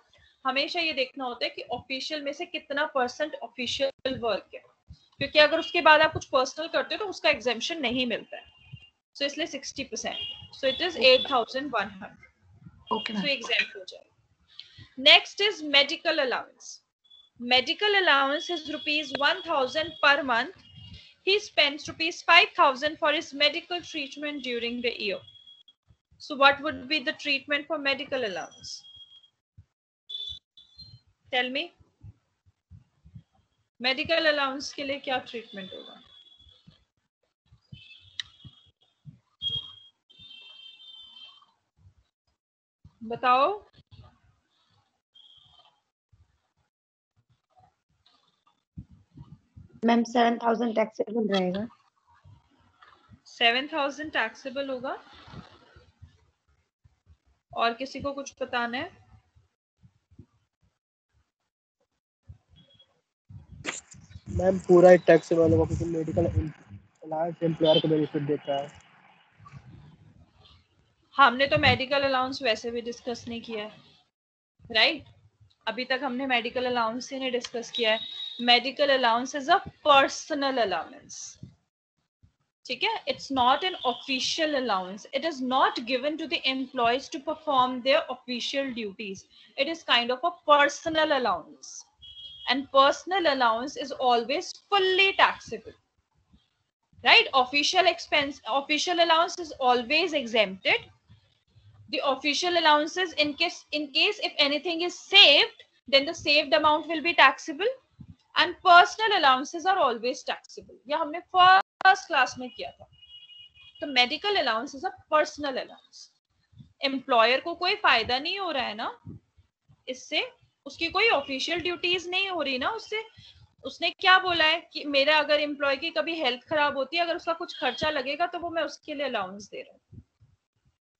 [SPEAKER 1] हमेशा ये देखना होता है कि ऑफिशियल में से कितना परसेंट ऑफिशियल वर्क है, क्योंकि अगर उसके बाद आप कुछ पर्सनल करते हो तो उसका एग्जेम्पशन नहीं मिलता है. सो इसलिए 60%. So it is 8,100.
[SPEAKER 5] Okay,
[SPEAKER 1] so
[SPEAKER 5] ma'am.
[SPEAKER 1] Exempt हो जाएगा. Next is medical allowance. medical allowance is rupees 1000 per month. He spends rupees 5000 for his medical treatment during the year. So what would be the treatment for medical allowance? Tell me. Medical allowance के लिए क्या treatment होगा? बताओ.
[SPEAKER 2] Ma'am 7000 taxable रहेगा.
[SPEAKER 1] 7000 taxable होगा. और किसी को कुछ बताना है?
[SPEAKER 6] मैम पूरा ही टैक्सेबल होगा क्योंकि मेडिकल अलाउंस एम्प्लॉयर को बेनिफिट देता है.
[SPEAKER 1] हमने तो मेडिकल अलाउंस वैसे भी डिस्कस नहीं किया है, राइट? अभी तक हमने मेडिकल अलाउंस ही नहीं डिस्कस किया है. Medical allowance is a personal allowance. ठीक है, it's not an official allowance. It is not given to the employees to perform their official duties. It is kind of a personal allowance, and personal allowance is always fully taxable, right? Official allowance is always exempted. The official allowances, in case if anything is saved, then the saved amount will be taxable, and personal allowances are always taxable. ये हमने first class में किया था. तो medical allowance is a personal allowance. Employer को कोई फायदा नहीं हो रहा है ना इससे, उसकी कोई ऑफिशियल ड्यूटीज नहीं हो रही ना उससे. उसने क्या बोला है कि मेरा अगर एम्प्लॉय की कभी हेल्थ खराब होती है, अगर उसका कुछ खर्चा लगेगा तो वो मैं उसके लिए अलाउंस दे रहा हूँ,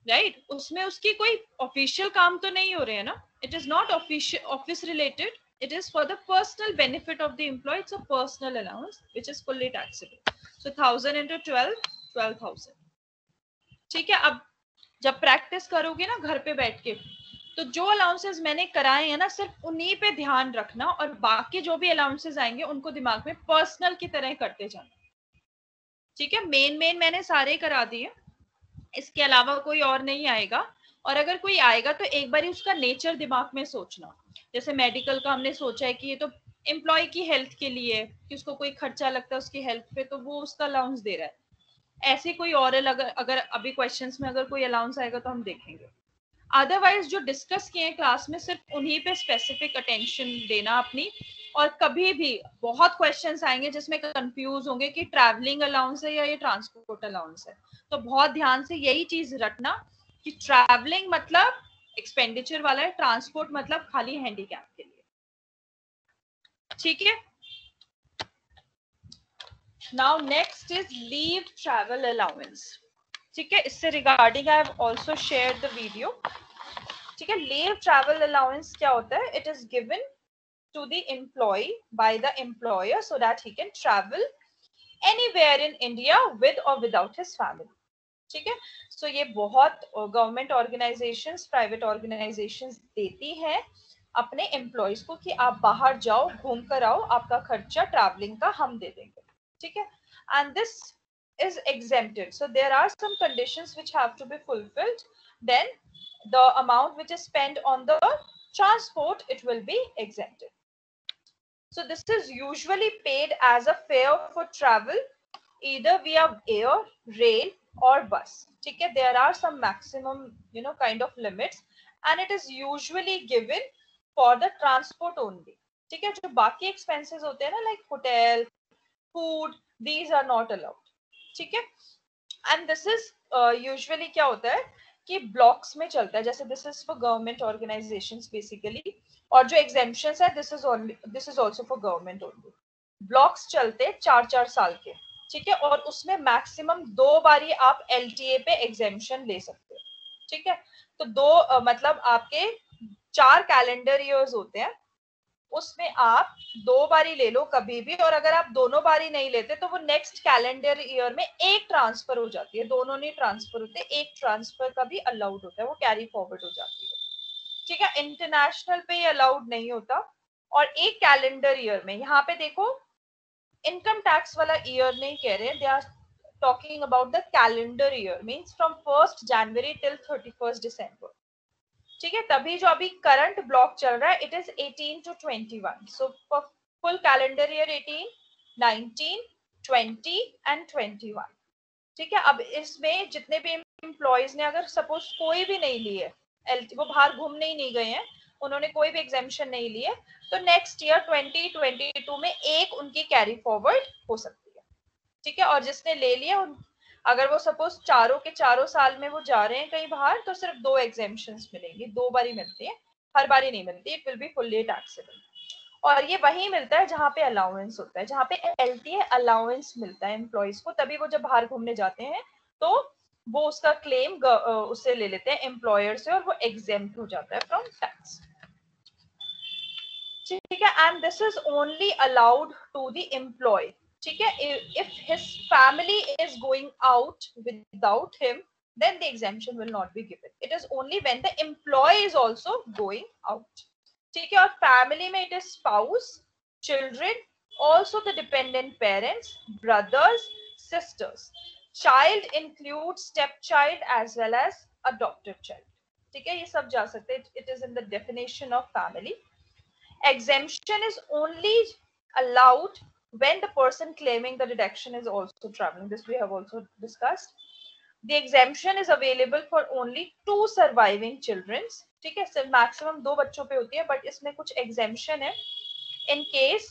[SPEAKER 1] राइट? उसमें उसकी कोई ऑफिशियल काम तो नहीं हो रहे हैं ना. It is not office related. It is for the personal benefit of the employee. It's a personal allowance which is fully taxable. So 1000 into 12,000. ठीक है. अब जब प्रैक्टिस करोगे ना घर पे बैठ के, तो जो अलाउंसेस मैंने कराए हैं ना, सिर्फ उन्हीं पे ध्यान रखना, और बाकी जो भी अलाउंसेस आएंगे उनको दिमाग में पर्सनल की तरह करते जाना. ठीक है, मेन मैंने सारे करा दिए, इसके अलावा कोई और नहीं आएगा. और अगर कोई आएगा तो एक बार उसका नेचर दिमाग में सोचना. जैसे मेडिकल का हमने सोचा है कि ये तो एम्प्लॉय की हेल्थ के लिए, कि उसको कोई खर्चा लगता है उसकी हेल्थ पे, तो वो उसका अलाउंस दे रहा है. ऐसे कोई और अगर अभी क्वेश्चंस में अगर कोई अलाउंस आएगा तो हम देखेंगे. अदरवाइज जो डिस्कस किए क्लास में, सिर्फ उन्हीं पे स्पेसिफिक अटेंशन देना अपनी. और कभी भी बहुत क्वेश्चंस आएंगे जिसमें कंफ्यूज होंगे कि ट्रैवलिंग अलाउंस है या ये ट्रांसपोर्ट अलाउंस है, तो बहुत ध्यान से यही चीज रखना कि ट्रैवलिंग मतलब एक्सपेंडिचर वाला है, ट्रांसपोर्ट मतलब खाली हैंडीकैप के लिए. ठीक है. Now next is leave travel allowance. ठीक है, इससे regarding I have also shared the video. ठीक है, लीव ट्रैवल अलाउंस क्या होता है? It is given to the employee by the employer so that he can travel anywhere in India with और without his family. ठीक है, सो ये बहुत गवर्नमेंट ऑर्गेनाइजेशंस, प्राइवेट ऑर्गेनाइजेशंस देती है अपने एम्प्लॉयज को कि आप बाहर जाओ, घूम कर आओ, आपका खर्चा ट्रैवलिंग का हम दे देंगे. ठीक है, and this is exempted. So there are some conditions which have to be fulfilled. Then the amount which is spent on the transport, it will be exempted. So this is usually paid as a fare for travel either via air, rail or bus. ठीक है, there are some maximum kind of limits, and it is usually given for the transport only. ठीक है, जो बाकी expenses होते हैं ना, like hotel, food, these are not allowed. ठीक है, एंड दिस इज यूजुअली क्या होता है कि ब्लॉक्स में चलता है. जैसे this is for government organisations basically, और जो एग्जेम्पशंस है this is also for government only. Blocks चलते 4-4 साल के. ठीक है, और उसमें मैक्सिमम 2 बारी आप एलटीए पे एग्जेम्पशन ले सकते हो. ठीक है, तो 2 मतलब आपके 4 कैलेंडर ईयर्स होते हैं, उसमें आप 2 बारी ले लो कभी भी. और अगर आप दोनों बारी नहीं लेते तो वो नेक्स्ट कैलेंडर ईयर में एक ट्रांसफर हो जाती है. दोनों नहीं ट्रांसफर होते, एक ट्रांसफर का भी अलाउड होता है, वो कैरी फॉरवर्ड हो जाती है. ठीक है, इंटरनेशनल पे ये अलाउड नहीं होता. और एक कैलेंडर ईयर में, यहाँ पे देखो इनकम टैक्स वाला ईयर नहीं कह रहे, they are talking about the calendar year, means from 1st January till 31st December. ठीक है, तभी जो अभी करंट ब्लॉक चल रहा है it is 18 to 21. So full calendar year 18, 19, 20 and 21. ठीक है, अब इसमें जितने भी एम्प्लॉयज ने अगर सपोज कोई भी नहीं लिए, वो बाहर घूमने ही नहीं गए हैं, उन्होंने कोई भी एग्जेम्पशन नहीं लिए, तो नेक्स्ट ईयर 2022 में एक उनकी कैरी फॉरवर्ड हो सकती है. ठीक है, और जिसने ले लिया अगर वो सपोज चारों के चारों साल में वो जा रहे हैं कहीं बाहर, तो सिर्फ 2 एग्जेम्पशंस मिलेंगी, 2 बारी मिलती है, हर बारी नहीं मिलती. It will be fully taxable. और ये वही मिलता है जहां पे अलाउंस होता है, जहां पे एलटीए अलाउंस मिलता है एम्प्लॉयज को, तभी वो जब बाहर घूमने जाते हैं तो वो उसका क्लेम उससे ले लेते हैं एम्प्लॉयर से, और वो एग्जेम्प्ट हो जाता है फ्रॉम टैक्स. ठीक है, and this is only allowed to the employee. ठीक है, if his family is going out without him, then the exemption will not be given. It is only when the employee is also going out. ठीक है, और family में it is spouse, children, also the dependent parents, brothers, sisters. Child include step child as well as adopted child. ठीक है, ये सब जा सकते हैं. It is in the definition of family. Exemption is only allowed when the person claiming the deduction is also traveling. This we have also discussed. The exemption is available for only 2 surviving children. ठीक है, सिर्फ maximum 2 बच्चों पे होती है, but इसमें कुछ exemption है. In case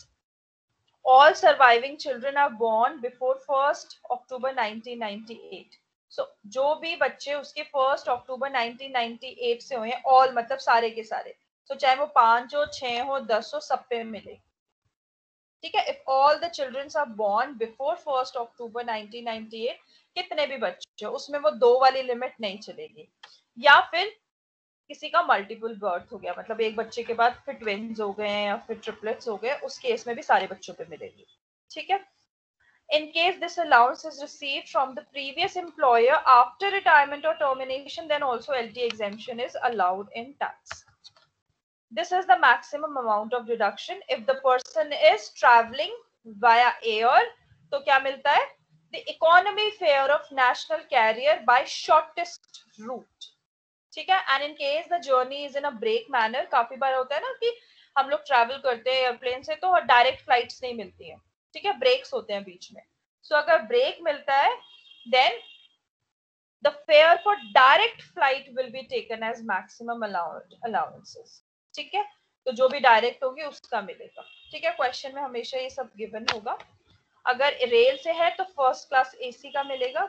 [SPEAKER 1] all surviving children are born before 1st October 1998. So जो भी बच्चे उसके 1st October 1998 से हुए हैं, all मतलब सारे के सारे, तो चाहे वो 5 हो, 6 हो, 10 हो, सब पे मिले. ठीक है, if all the childrens are born before 1st October 1998, कितने भी बच्चे हो, उसमें वो 2 वाली लिमिट नहीं चलेगी. या फिर किसी का मल्टीपल बर्थ हो गया, मतलब एक बच्चे के बाद फिर ट्विन्स हो गए या फिर ट्रिपलेट्स हो गए, उस केस में भी सारे बच्चों पे मिलेगी. ठीक है, in case this allowance is received from the previous employer after retirement or termination, then also LT exemption is allowed in tax. This is the maximum amount of deduction if the person is traveling via air. तो क्या मिलता है? The economy fare of national carrier by shortest route. ठीक है, and in case the journey is in a break manner. काफी बार होता है ना कि हम लोग ट्रैवल करते हैं एयरप्लेन से तो डायरेक्ट फ्लाइट्स नहीं मिलती हैं. ठीक है, ब्रेक्स होते हैं बीच में. सो अगर ब्रेक मिलता है, then the fare for direct flight will be taken as maximum allowances. ठीक है, तो जो भी डायरेक्ट होगी उसका मिलेगा. ठीक है, क्वेश्चन में हमेशा ये सब गिवन होगा. अगर रेल से है तो फर्स्ट क्लास एसी का मिलेगा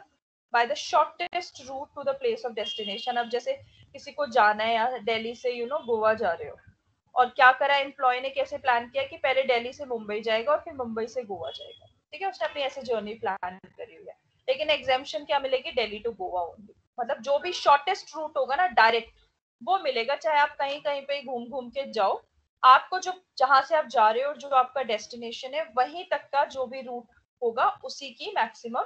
[SPEAKER 1] by the shortest route to the place of destination. अब जैसे किसी को जाना है या दिल्ली से गोवा जा रहे हो, और क्या करा एम्प्लॉय ने, कैसे प्लान किया कि पहले दिल्ली से मुंबई जाएगा और फिर मुंबई से गोवा जाएगा. ठीक है, उसने अपनी ऐसे जर्नी प्लान करी हुई है, लेकिन एग्जेम्पशन क्या मिलेगी? Delhi to Goa only. मतलब जो भी शॉर्टेस्ट रूट होगा ना डायरेक्ट, वो मिलेगा. चाहे आप कहीं कहीं पे घूम घूम के जाओ, आपको जो जहां से आप जा रहे हो और जो आपका डेस्टिनेशन है वहीं तक का जो भी रूट होगा उसी की मैक्सिमम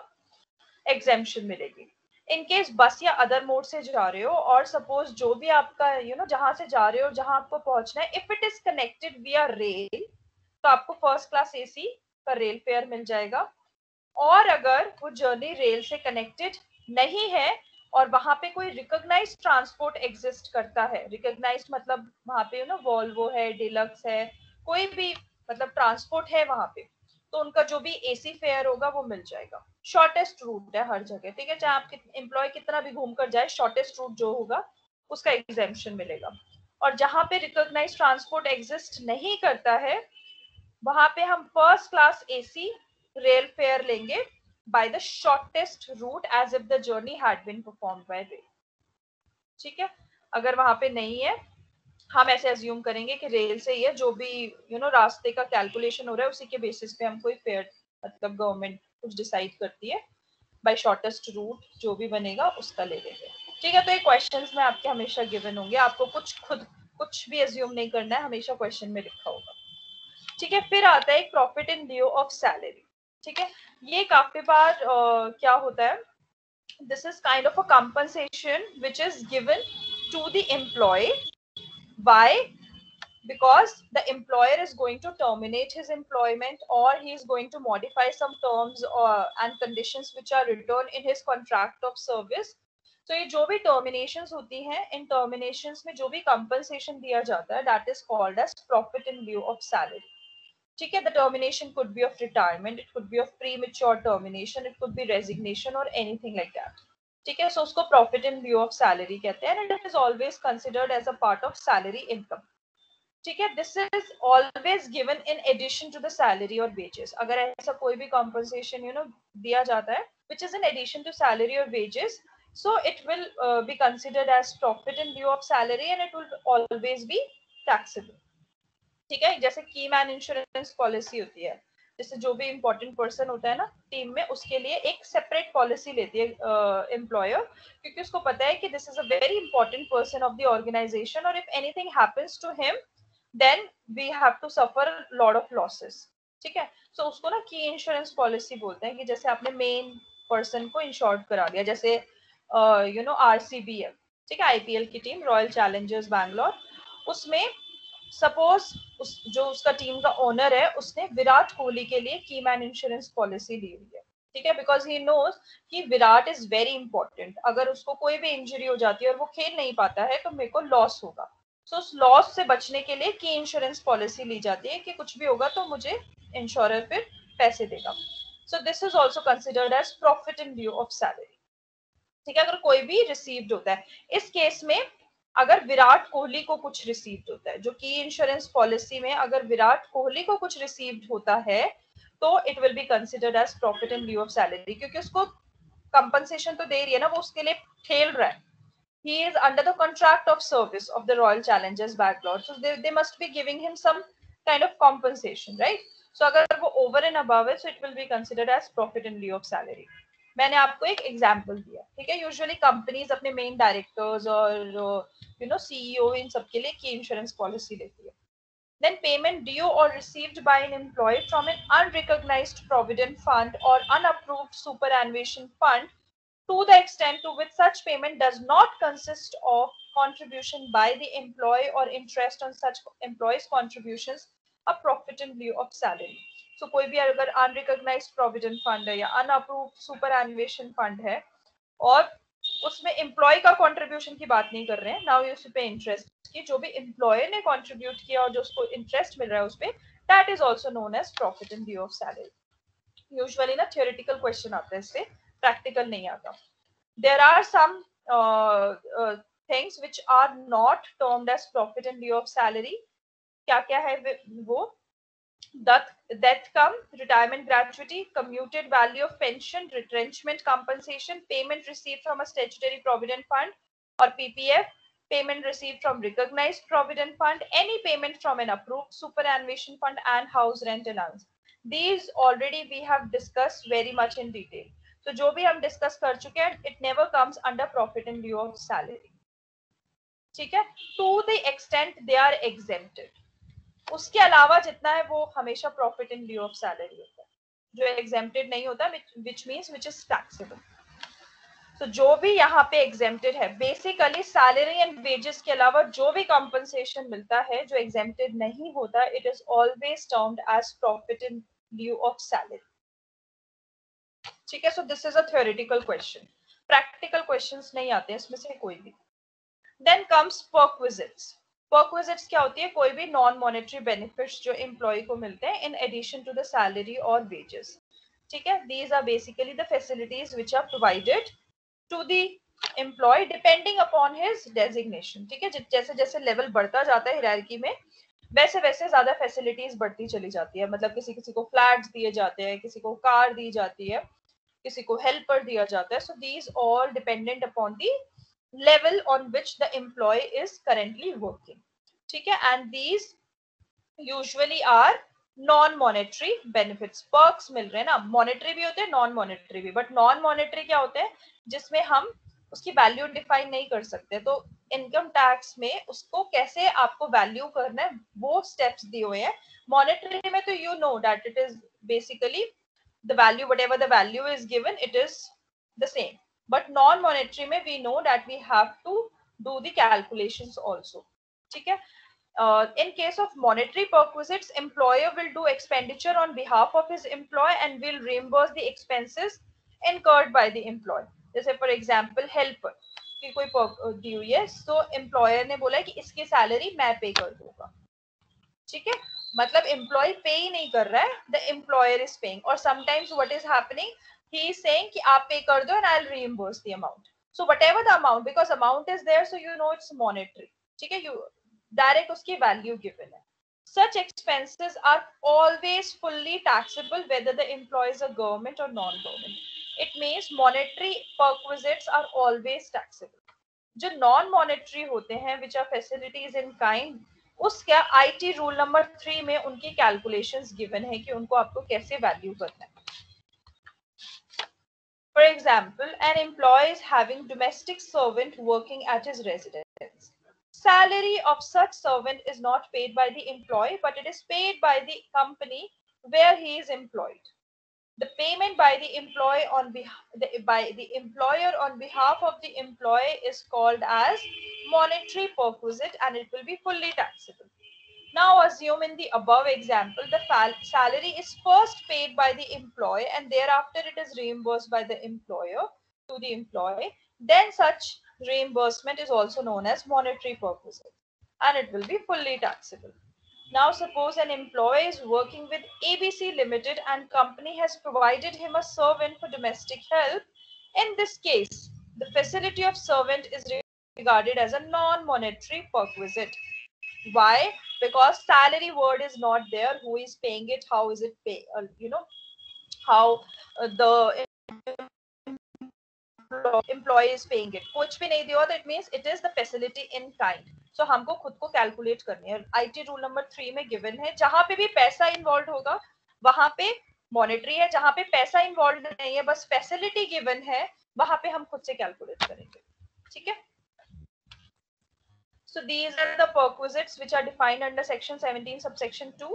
[SPEAKER 1] एग्जेम्पशन मिलेगी. इन केस बस या अदर मोड से जा रहे हो, और सपोज जो भी आपका जहां से जा रहे हो, जहां आपको पहुंचना है, इफ इट इज कनेक्टेड विया रेल, तो आपको फर्स्ट क्लास एसी का रेल फेयर मिल जाएगा. और अगर वो जर्नी रेल से कनेक्टेड नहीं है और वहां पे कोई रिकॉग्नाइज्ड ट्रांसपोर्ट एग्जिस्ट करता है, रिकॉग्नाइज्ड मतलब वहां पे वॉल्वो है, डिलक्स है, कोई भी मतलब ट्रांसपोर्ट है वहां पे, तो उनका जो भी एसी फेयर होगा वो मिल जाएगा. शॉर्टेस्ट रूट है हर जगह. ठीक है, चाहे आप एम्प्लॉय कितना भी घूम कर जाए, शॉर्टेस्ट रूट जो होगा उसका एग्जेम्पशन मिलेगा. और जहां पे रिकॉग्नाइज्ड ट्रांसपोर्ट एग्जिस्ट नहीं करता है, वहां पे हम first class AC rail fair लेंगे by the shortest route as if the journey had been performed by rail. ठीक है, अगर वहां पे नहीं है, हम ऐसे अज्यूम करेंगे कि रेल से ही है, जो भी रास्ते का कैलकुलेशन हो रहा है उसी के बेसिस पे हम कोई फेयर मतलब गवर्नमेंट कुछ डिसाइड करती है, बाय शॉर्टेस्ट रूट जो भी बनेगा उसका ले लेंगे. ठीक है, तो ये क्वेश्चंस में आपके हमेशा गिवन होंगे, आपको खुद कुछ भी अज्यूम नहीं करना है, हमेशा क्वेश्चन में लिखा होगा. ठीक है, फिर आता है profit in lieu of salary. ठीक है, ये काफी बार क्या होता है, this is kind of a compensation which is given to the employee. Why? Because the employer is going to terminate his employment, or he is going to modify some terms and conditions which are written in his contract of service. तो ये जो भी terminations होती हैं, इन terminations में जो भी compensation दिया जाता है, that is called as profit in lieu of salary. ठीक है, the termination could be of retirement, it could be of premature termination, it could be resignation और एनीथिंग लाइक दैट. ठीक है, सो उसको profit in lieu of salary कहते हैं, and it is always considered as a part of salary income. ठीक है, this is always given in addition to the salary और wages. अगर ऐसा कोई भी कॉम्पनसेशन दिया जाता है which is in addition to salary और wages, so it will be considered as profit in lieu of salary and it will always be taxable. ठीक है, जैसे की मैन इंश्योरेंस पॉलिसी होती है, जैसे जो भी इंपॉर्टेंट पर्सन होता है ना टीम में, उसके लिए एक सेपरेट पॉलिसी लेती है एम्प्लॉयर, क्योंकि उसको पता है कि this is a very important person of the organisation और if anything happens to him then we have to suffer lot of losses. ठीक है, सो उसको ना की इंश्योरेंस पॉलिसी बोलते हैं, कि जैसे आपने मेन पर्सन को इंश्योर्ड करा दिया, जैसे आरसीबी है, ठीक है, आईपीएल की टीम रॉयल चैलेंजर्स बैंगलोर, उसमें सपोज जो उसका टीम का ओनर है उसने विराट कोहली के लिए की मैन इंश्योरेंस पॉलिसी ली हुई है. ठीक है, बिकॉज ही नोज कि विराट इज वेरी इंपॉर्टेंट, अगर उसको कोई भी इंजरी हो जाती है और वो खेल नहीं पाता है तो मेरे को लॉस होगा. सो उस लॉस से बचने के लिए की इंश्योरेंस पॉलिसी ली जाती है कि कुछ भी होगा तो मुझे इंश्योरर फिर पैसे देगा. So this is also considered as profit in lieu of salary. ठीक है, अगर कोई भी रिसीव्ड होता है, इस केस में अगर विराट कोहली को कुछ रिसीव्ड होता है, जो की इंश्योरेंस पॉलिसी में अगर विराट कोहली को कुछ रिसीव्ड होता है तो it will be considered as profit in lieu of salary, क्योंकि उसको कंपनसेशन तो दे रही है ना, वो उसके लिए खेल रहा है. He is under the contract of service of the Royal Challengers Bangalore, so they must be giving him some kind of compensation, right? So अगर वो over and above है, so it will be considered as profit in lieu of salary. मैंने आपको एक example दिया. ठीक है, usually companies अपने मेन डायरेक्टर्स और सीईओ इन सब के लिए की इंश्योरेंस पॉलिसी लेती है. Then payment due or received by an employee from an unrecognized provident fund or unapproved superannuation fund, to the extent to which such payment does not consist of contribution by the employee or interest on such employees contributions, a profit in lieu of salary. So कोई भी अगर unrecognised provident fund है या unapproved super एनुएशन fund है और उसमें employ का contribution की बात नहीं कर रहे हैं, नाउ उस पे इंटरेस्ट की जो भी एम्प्लॉयर ने कंट्रीब्यूट किया और जो उसको इंटरेस्ट मिल रहा है उस पे, that is also known as profit in lieu of salary. Usually ना थियोरेटिकल क्वेश्चन आता है इससे, प्रैक्टिकल नहीं आता. There are some things which are not termed as profit in lieu of salary. क्या क्या है वो? Death come, retirement gratuity, commuted value of pension, retrenchment compensation, payment received from a statutory provident fund or PPF, payment received from recognized provident fund, any payment from an approved superannuation fund, and house rent allowance. These already we have discussed very much in detail. तो जो भी हम discuss कर चुके हैं, it never comes under profit in lieu of salary. ठीक है, to the extent they are exempted, उसके अलावा जितना है वो हमेशा profit in lieu of salary होता है. जो एग्जेम्प्टेड नहीं होता, which means which is taxable. तो जो भी यहाँ पे एग्जेम्प्टेड है, बेसिकली सैलरी एंड वेजेस के अलावा जो भी कॉम्पनसेशन मिलता है जो एग्जेम्प्टेड नहीं होता, it is always termed as profit in lieu of salary. ठीक है, so this is a theoretical question, practical questions नहीं आते हैं इसमें से कोई भी. Then comes perquisites. परक्विजिट्स क्या होती है? कोई भी नॉन मॉनेटरी बेनिफिट्स जो एम्प्लॉय को मिलते हैं in addition to the salary और वेजेस. ठीक है, these are basically the facilities which are provided to the employee depending upon his designation. ठीक है, जैसे जैसे लेवल बढ़ता जाता है हायरार्की में, वैसे वैसे ज्यादा फैसिलिटीज बढ़ती चली जाती है. मतलब किसी किसी को फ्लैट्स दिए जाते हैं, किसी को कार दी जाती है, किसी को हेल्पर दिया जाता है. So these all dependent upon the level on which the employee is currently working. ठीक है, and these usually are non monetary benefits. Perks मिल रहे हैं ना, मॉनेटरी भी होते हैं, नॉन मॉनेटरी भी. बट नॉन मॉनेटरी क्या होते हैं? जिसमें हम उसकी वैल्यू डिफाइन नहीं कर सकते. तो इनकम टैक्स में उसको कैसे आपको वैल्यू करना है वो स्टेप्स दिए हुए हैं. मॉनेटरी में तो you know that it is basically the value, whatever the value is given, it is the same. But non-monetary में we know that we have to do the calculations also. ठीक है, in case of monetary perquisites, employer will do expenditure on behalf of his employee and will reimburse the expenses incurred by the employee. जैसे for example helper की कोई दी हुई है, सो employer ने बोला है कि इसकी सैलरी मैं पे कर दूंगा, ठीक है, मतलब एम्प्लॉय पे ही नहीं कर रहा है, द एम्प्लॉयर इज पेइंग, और sometimes what is happening, he is saying कि आप पे कर दो and I will reimburse the amount, so whatever the amount, because amount is there, so you know it's monetary, ठीक है, you direct उसकी value given है. Such expenses are always fully taxable whether the employee is a government or non-government. It means monetary perquisites are always taxable. जो non monetary होते हैं which are facilities in kind, उसका IT rule number 3 में उनकी calculations given है कि उनको आपको कैसे वैल्यू करना है. For example, an employee is having domestic servant working at his residence. Salary of such servant is not paid by the employee, but it is paid by the company where he is employed. The payment by the employee by the employer on behalf of the employee is called as monetary perquisite, and it will be fully taxable. Now assume in the above example the salary is first paid by the employee and thereafter it is reimbursed by the employer to the employee. Then such reimbursement is also known as monetary perquisite, and it will be fully taxable. Now suppose an employee is working with ABC Limited and company has provided him a servant for domestic help. In this case, the facility of servant is regarded as a non-monetary perquisite. Why? Because salary word is not there. Who is paying it? How is it paid? How the employee is paying it. कुछ भी नहीं दिया, that means it is the facility in kind. So हमको खुद को calculate करनी है. IT rule number 3 में गिवन है, जहां पे भी पैसा इन्वॉल्व होगा वहां पे मॉनेटरी है, जहां पे पैसा इन्वॉल्व नहीं है बस फैसिलिटी गिवन है, वहां पे हम खुद से कैलकुलेट करेंगे, ठीक है. So these are the perquisites which are defined under section 17 subsection 2.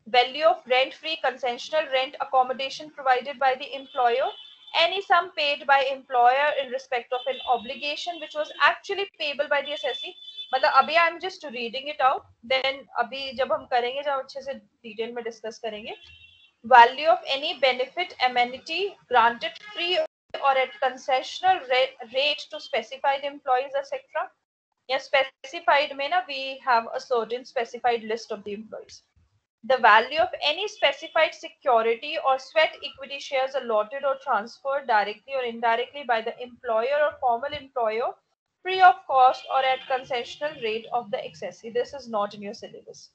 [SPEAKER 1] Value of rent-free concessional rent accommodation provided by the employer. Any sum paid by employer in respect of an obligation which was actually payable by the assessee. मतलब अभी I am just reading it out. Then अभी जब हम करेंगे, जब अच्छे से detail में डिस्कस करेंगे. Value of any benefit amenity granted free or at concessional rate to specified employees etc. Yeah, specified में ना we have a certain specified list of the employees. The value of any specified security or sweat equity shares allotted or transferred directly or indirectly by the employer or formal employer free of cost or at concessional rate of the accessee. This is not in your syllabus.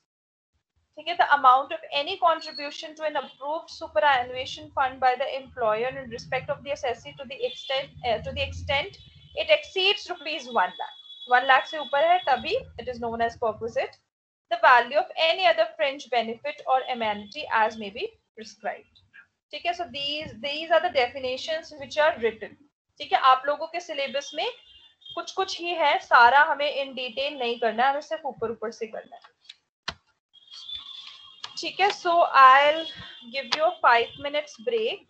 [SPEAKER 1] Okay, the amount of any contribution to an approved superannuation fund by the employer in respect of the assessee to the extent it exceeds rupees 1 lakh. 1 lakh से ऊपर है तभी it is known as perquisite. The value of any other fringe benefit or amenity as may be prescribed. ठीक है, so these are the definitions which are written. ठीक है, आप लोगों के सिलेबस में कुछ कुछ ही है, सारा हमें इन डिटेल नहीं करना है, हमें सिर्फ ऊपर ऊपर से करना है. ठीक है, so I'll give you a 5 minutes break.